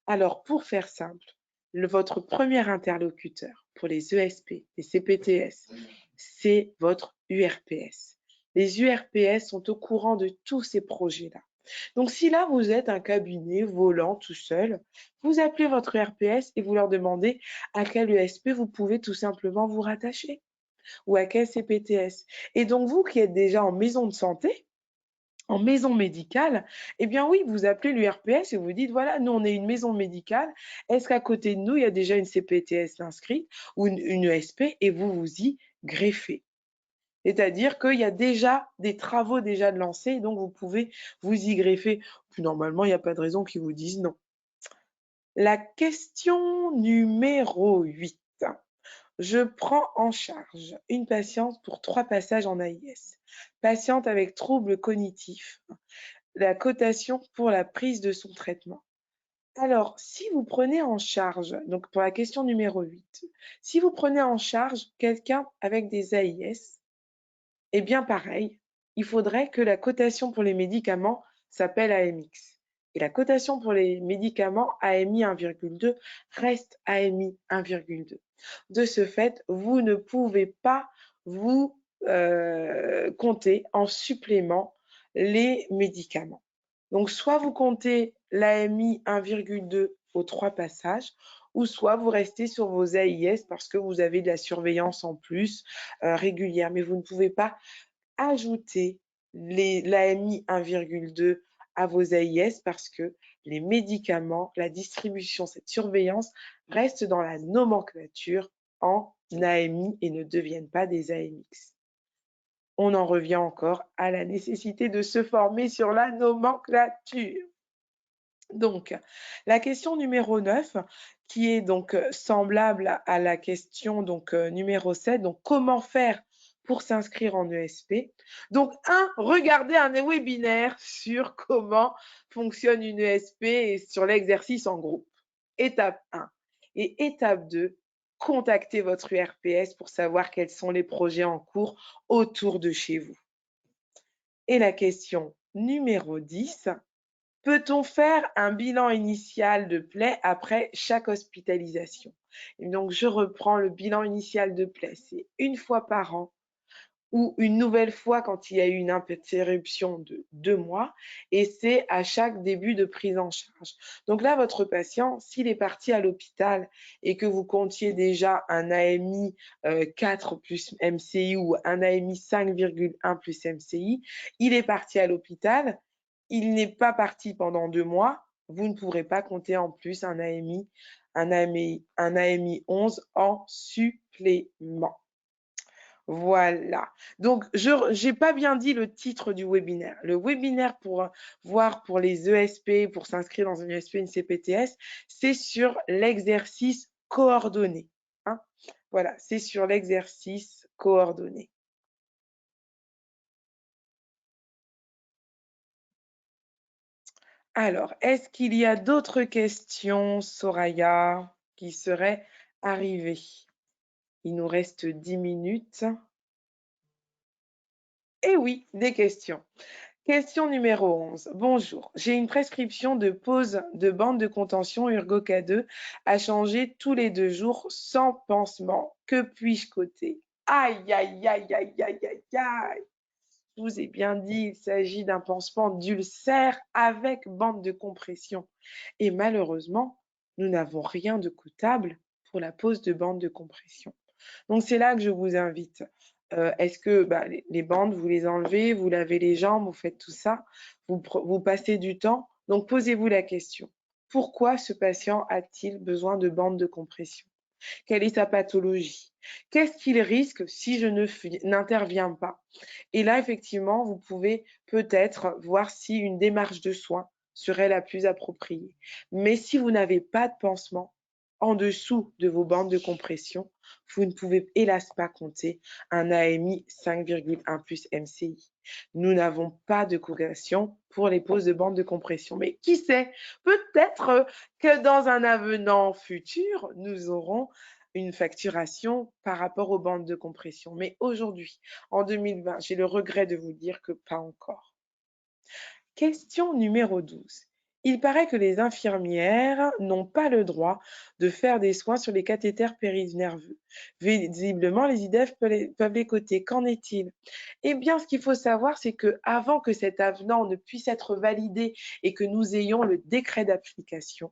Alors, pour faire simple, votre premier interlocuteur pour les ESP, les CPTS, c'est votre URPS. Les URPS sont au courant de tous ces projets-là. Donc, si là, vous êtes un cabinet volant tout seul, vous appelez votre URPS et vous leur demandez à quel ESP vous pouvez tout simplement vous rattacher ou à quel CPTS. Et donc, vous qui êtes déjà en maison de santé, en maison médicale, eh bien oui, vous appelez l'URPS et vous dites, voilà, nous, on est une maison médicale. Est-ce qu'à côté de nous, il y a déjà une CPTS inscrite ou une ESP et vous vous y greffez? C'est-à-dire qu'il y a déjà des travaux déjà de lancés, donc vous pouvez vous y greffer. Puis normalement, il n'y a pas de raison qu'ils vous disent non. La question numéro 8. Je prends en charge une patiente pour 3 passages en AIS. Patiente avec troubles cognitifs. La cotation pour la prise de son traitement. Alors, si vous prenez en charge, donc pour la question numéro 8, si vous prenez en charge quelqu'un avec des AIS, eh bien pareil, il faudrait que la cotation pour les médicaments s'appelle AMX. Et la cotation pour les médicaments AMI 1,2 reste AMI 1,2. De ce fait, vous ne pouvez pas vous compter en supplément les médicaments. Donc, soit vous comptez l'AMI 1,2 aux 3 passages, ou soit vous restez sur vos AIS parce que vous avez de la surveillance en plus régulière. Mais vous ne pouvez pas ajouter l'AMI 1,2 à vos AIS parce que les médicaments, la distribution, cette surveillance reste dans la nomenclature en AMI et ne deviennent pas des AMX. On en revient encore à la nécessité de se former sur la nomenclature. Donc, la question numéro 9, qui est donc semblable à la question numéro 7, donc comment faire pour s'inscrire en ESP. Donc, regardez un webinaire sur comment fonctionne une ESP et sur l'exercice en groupe. Étape 1. Et étape 2, contactez votre URPS pour savoir quels sont les projets en cours autour de chez vous. Et la question numéro 10, peut-on faire un bilan initial de plaie après chaque hospitalisation? Et donc, je reprends le bilan initial de plaie. C'est une fois par an ou une nouvelle fois quand il y a eu une interruption de 2 mois et c'est à chaque début de prise en charge. Donc là, votre patient, s'il est parti à l'hôpital et que vous comptiez déjà un AMI 4 plus MCI ou un AMI 5,1 plus MCI, il est parti à l'hôpital, il n'est pas parti pendant 2 mois, vous ne pourrez pas compter en plus un AMI 11 en supplément. Voilà. Donc, je n'ai pas bien dit le titre du webinaire. Le webinaire pour voir pour les ESP, pour s'inscrire dans une ESP, une CPTS, c'est sur l'exercice coordonné. Hein. Voilà, c'est sur l'exercice coordonné. Alors, est-ce qu'il y a d'autres questions, Soraya, qui seraient arrivées? Il nous reste 10 minutes. Eh oui, des questions. Question numéro 11. Bonjour, j'ai une prescription de pose de bande de contention Urgo-K2 à changer tous les 2 jours sans pansement. Que puis-je coter? Aïe, aïe, aïe, aïe, aïe, aïe, aïe. Je vous ai bien dit, il s'agit d'un pansement d'ulcère avec bande de compression. Et malheureusement, nous n'avons rien de cotable pour la pose de bande de compression. Donc, c'est là que je vous invite. Est-ce que les bandes, vous les enlevez, vous lavez les jambes, vous faites tout ça, vous passez du temps. Donc, posez-vous la question. Pourquoi ce patient a-t-il besoin de bandes de compression? Quelle est sa pathologie? Qu'est-ce qu'il risque si je n'interviens pas? Et là, effectivement, vous pouvez peut-être voir si une démarche de soins serait la plus appropriée. Mais si vous n'avez pas de pansement en dessous de vos bandes de compression, vous ne pouvez hélas pas compter un AMI 5,1 plus MCI. Nous n'avons pas de corrélation pour les poses de bandes de compression. Mais qui sait, peut-être que dans un avenant futur, nous aurons une facturation par rapport aux bandes de compression. Mais aujourd'hui, en 2020, j'ai le regret de vous dire que pas encore. Question numéro 12. Il paraît que les infirmières n'ont pas le droit de faire des soins sur les cathéters périnerveux. Visiblement, les IDEF peuvent les coter. Qu'en est-il? Eh bien, ce qu'il faut savoir, c'est que avant que cet avenant ne puisse être validé et que nous ayons le décret d'application,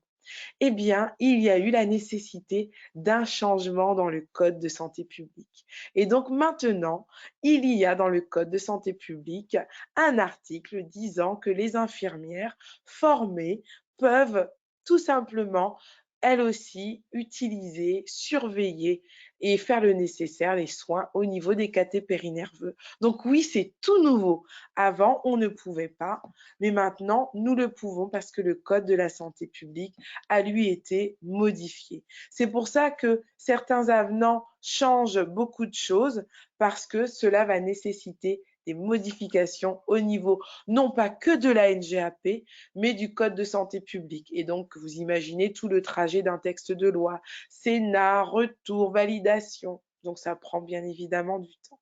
eh bien, il y a eu la nécessité d'un changement dans le code de santé publique. Et donc maintenant, il y a dans le code de santé publique un article disant que les infirmières formées peuvent tout simplement, elles aussi, utiliser, surveiller et faire le nécessaire, les soins au niveau des cathéters périnerveux. Donc oui, c'est tout nouveau. Avant, on ne pouvait pas, mais maintenant, nous le pouvons parce que le code de la santé publique a lui été modifié. C'est pour ça que certains avenants changent beaucoup de choses parce que cela va nécessiter des modifications au niveau non pas que de la NGAP, mais du Code de santé publique. Et donc, vous imaginez tout le trajet d'un texte de loi, Sénat, retour, validation. Donc, ça prend bien évidemment du temps.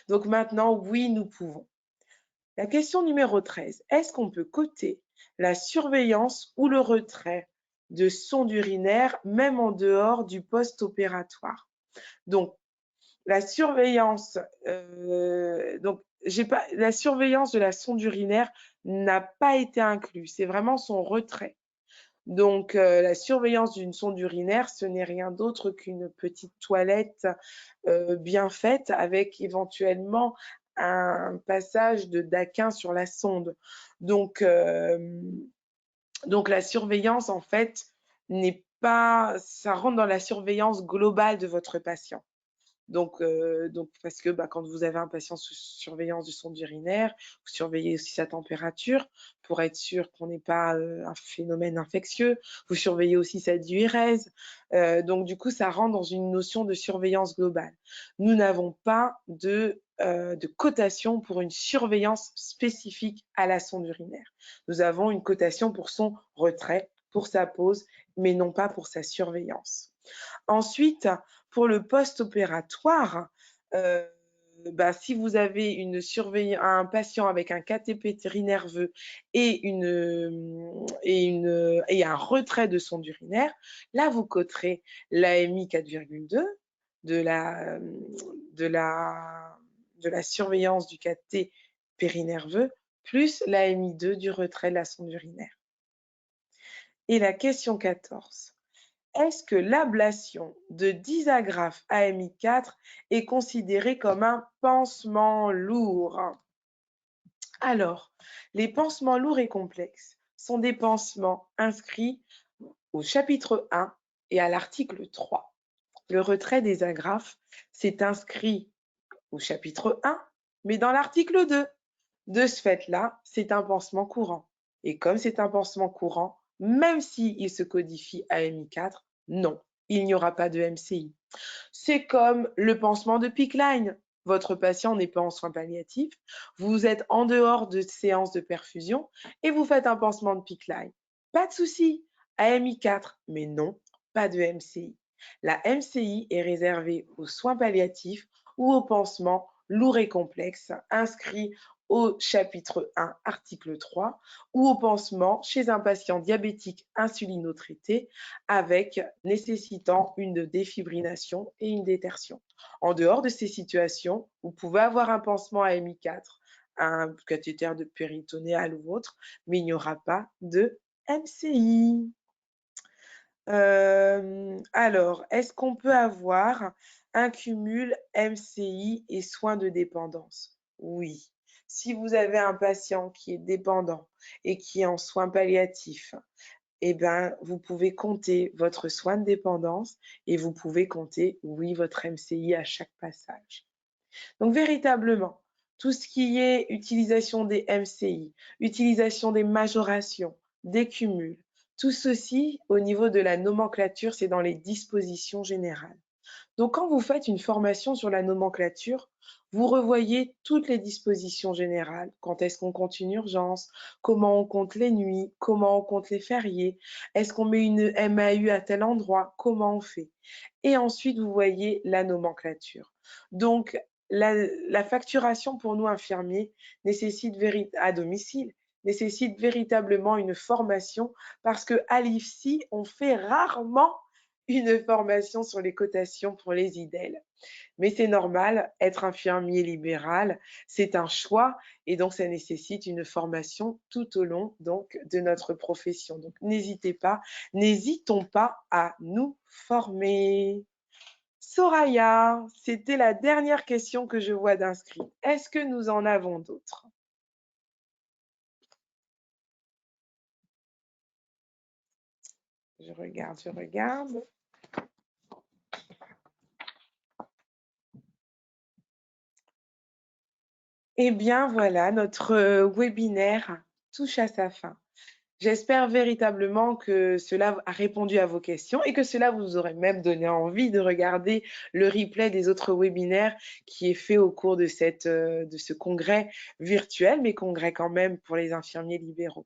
Donc maintenant, oui, nous pouvons. La question numéro 13. Est-ce qu'on peut coter la surveillance ou le retrait de sondes urinaires, même en dehors du post-opératoire? Donc, la surveillance, la surveillance de la sonde urinaire n'a pas été inclue. C'est vraiment son retrait. Donc, la surveillance d'une sonde urinaire, ce n'est rien d'autre qu'une petite toilette bien faite avec éventuellement un passage de daquin sur la sonde. Donc, la surveillance, en fait, n'est pas, ça rentre dans la surveillance globale de votre patient. Donc, parce que quand vous avez un patient sous surveillance de sonde urinaire, vous surveillez aussi sa température pour être sûr qu'on n'ait pas un phénomène infectieux. Vous surveillez aussi sa diurèse. Donc, du coup, ça rentre dans une notion de surveillance globale. Nous n'avons pas de cotation pour une surveillance spécifique à la sonde urinaire. Nous avons une cotation pour son retrait, pour sa pose, mais non pas pour sa surveillance. Ensuite, pour le post-opératoire, si vous avez un patient avec un catéter nerveux et un retrait de sonde urinaire, là, vous coterez l'AMI 4,2 de la surveillance du caté périnerveux plus l'AMI 2 du retrait de la sonde urinaire. Et la question 14. Est-ce que l'ablation de 10 agrafes AMI4 est considérée comme un pansement lourd? Alors, les pansements lourds et complexes sont des pansements inscrits au chapitre 1 et à l'article 3. Le retrait des agrafes, c'est inscrit au chapitre 1, mais dans l'article 2. De ce fait-là, c'est un pansement courant. Et comme c'est un pansement courant, même s'il se codifie AMI4, non, il n'y aura pas de MCI. C'est comme le pansement de PICC-Line. Votre patient n'est pas en soins palliatifs, vous êtes en dehors de séance de perfusion et vous faites un pansement de PICC-Line. Pas de souci, AMI4, mais non, pas de MCI. La MCI est réservée aux soins palliatifs ou aux pansements lourds et complexes inscrits au chapitre 1, article 3, ou au pansement chez un patient diabétique insulinotraité avec nécessitant une défibrillation et une détertion. En dehors de ces situations, vous pouvez avoir un pansement à MI4, un cathéter de péritonéal ou autre, mais il n'y aura pas de MCI. Alors, est-ce qu'on peut avoir un cumul MCI et soins de dépendance? Oui. Si vous avez un patient qui est dépendant et qui est en soins palliatifs eh ben, vous pouvez compter votre soin de dépendance et vous pouvez compter, oui, votre MCI à chaque passage. Donc, véritablement, tout ce qui est utilisation des MCI, utilisation des majorations, des cumuls, tout ceci, au niveau de la nomenclature, c'est dans les dispositions générales. Donc, quand vous faites une formation sur la nomenclature, vous revoyez toutes les dispositions générales. Quand est-ce qu'on compte une urgence? Comment on compte les nuits? Comment on compte les fériés? Est-ce qu'on met une MAU à tel endroit? Comment on fait? Et ensuite, vous voyez la nomenclature. Donc, la facturation pour nous infirmiers nécessite à domicile nécessite véritablement une formation parce qu'à l'IFSI, on fait rarement une formation sur les cotations pour les IDEL. Mais c'est normal, être infirmier libéral, c'est un choix et donc ça nécessite une formation tout au long donc, de notre profession. Donc n'hésitons pas à nous former. Soraya, c'était la dernière question que je vois d'inscrite. Est-ce que nous en avons d'autres? Je regarde. Eh bien voilà, notre webinaire touche à sa fin. J'espère véritablement que cela a répondu à vos questions et que cela vous aurait même donné envie de regarder le replay des autres webinaires qui est fait au cours de ce congrès virtuel, mais congrès quand même pour les infirmiers libéraux.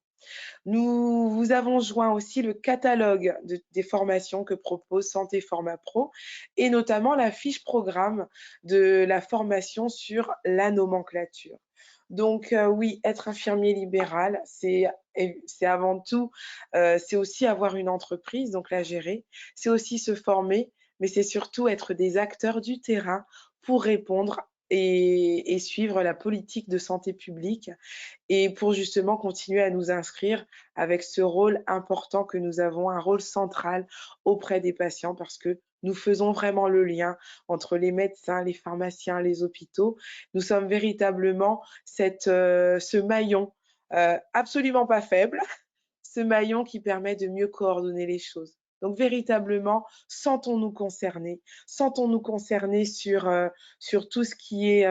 Nous vous avons joint aussi le catalogue des formations que propose Santé Format Pro et notamment la fiche programme de la formation sur la nomenclature. Donc oui, être infirmier libéral, c'est avant tout, c'est aussi avoir une entreprise, donc la gérer, c'est aussi se former, mais c'est surtout être des acteurs du terrain pour répondre et suivre la politique de santé publique et pour justement continuer à nous inscrire avec ce rôle important que nous avons, un rôle central auprès des patients parce que nous faisons vraiment le lien entre les médecins, les pharmaciens, les hôpitaux. Nous sommes véritablement ce maillon absolument pas faible, ce maillon qui permet de mieux coordonner les choses. Donc véritablement, sentons-nous concernés sur tout ce qui est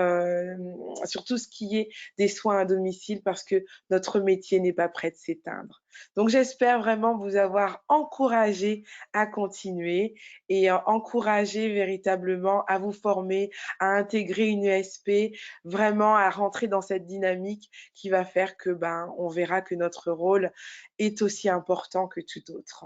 des soins à domicile parce que notre métier n'est pas prêt de s'éteindre. Donc j'espère vraiment vous avoir encouragé à continuer et encouragé véritablement à vous former, à intégrer une ESP, vraiment à rentrer dans cette dynamique qui va faire que on verra que notre rôle est aussi important que tout autre.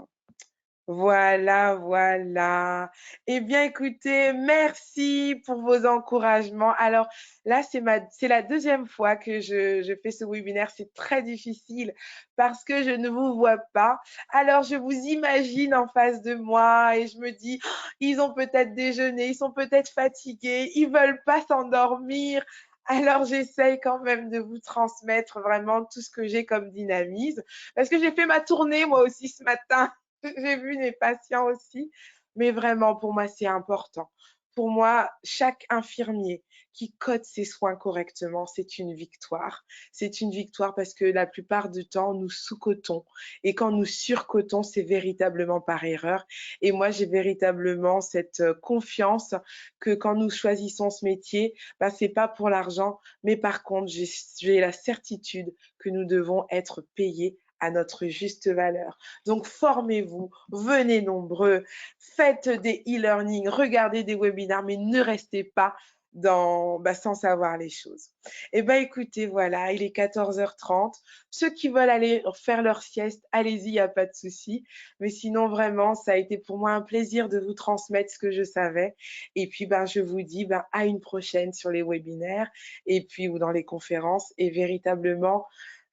Voilà. Eh bien, écoutez, merci pour vos encouragements. Alors là, c'est la deuxième fois que je fais ce webinaire. C'est très difficile parce que je ne vous vois pas. Alors, je vous imagine en face de moi et je me dis, oh, ils ont peut-être déjeuné, ils sont peut-être fatigués, ils veulent pas s'endormir. Alors, j'essaye quand même de vous transmettre vraiment tout ce que j'ai comme dynamisme parce que j'ai fait ma tournée moi aussi ce matin. J'ai vu mes patients aussi, mais vraiment, pour moi, c'est important. Pour moi, chaque infirmier qui code ses soins correctement, c'est une victoire. C'est une victoire parce que la plupart du temps, nous sous-cotons. Et quand nous surcotons, c'est véritablement par erreur. Et moi, j'ai véritablement cette confiance que quand nous choisissons ce métier, c'est pas pour l'argent, mais par contre, j'ai la certitude que nous devons être payés à notre juste valeur. Donc, formez-vous, venez nombreux, faites des e-learning, regardez des webinaires, mais ne restez pas sans savoir les choses. Eh bien, écoutez, voilà, il est 14h30. Ceux qui veulent aller faire leur sieste, allez-y, il n'y a pas de souci. Mais sinon, vraiment, ça a été pour moi un plaisir de vous transmettre ce que je savais. Et puis, je vous dis à une prochaine sur les webinaires et puis ou dans les conférences. Et véritablement,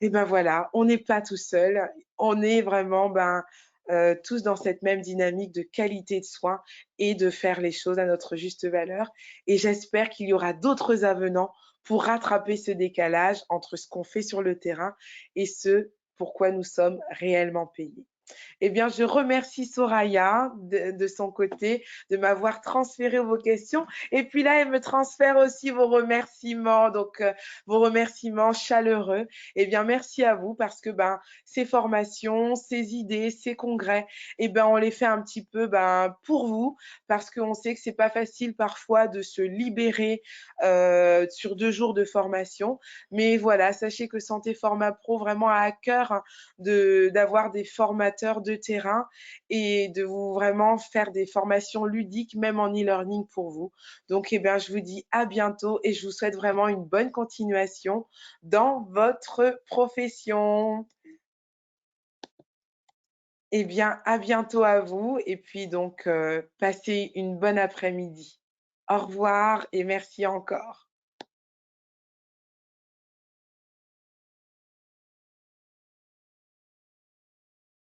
et voilà, on n'est pas tout seul, on est vraiment tous dans cette même dynamique de qualité de soins et de faire les choses à notre juste valeur. Et j'espère qu'il y aura d'autres avenants pour rattraper ce décalage entre ce qu'on fait sur le terrain et ce pourquoi nous sommes réellement payés. Eh bien, je remercie Soraya de son côté de m'avoir transféré vos questions. Et puis là, elle me transfère aussi vos remerciements, donc vos remerciements chaleureux. Eh bien, merci à vous parce que ben, ces formations, ces idées, ces congrès, eh ben, on les fait un petit peu ben, pour vous parce qu'on sait que c'est pas facile parfois de se libérer sur 2 jours de formation. Mais voilà, sachez que Santé Format Pro vraiment a à cœur hein, d'avoir des formateurs de terrain et de vous vraiment faire des formations ludiques, même en e-learning pour vous. Donc, eh bien, je vous dis à bientôt et je vous souhaite vraiment une bonne continuation dans votre profession. Eh bien, à bientôt à vous et puis donc, passez une bonne après-midi. Au revoir et merci encore.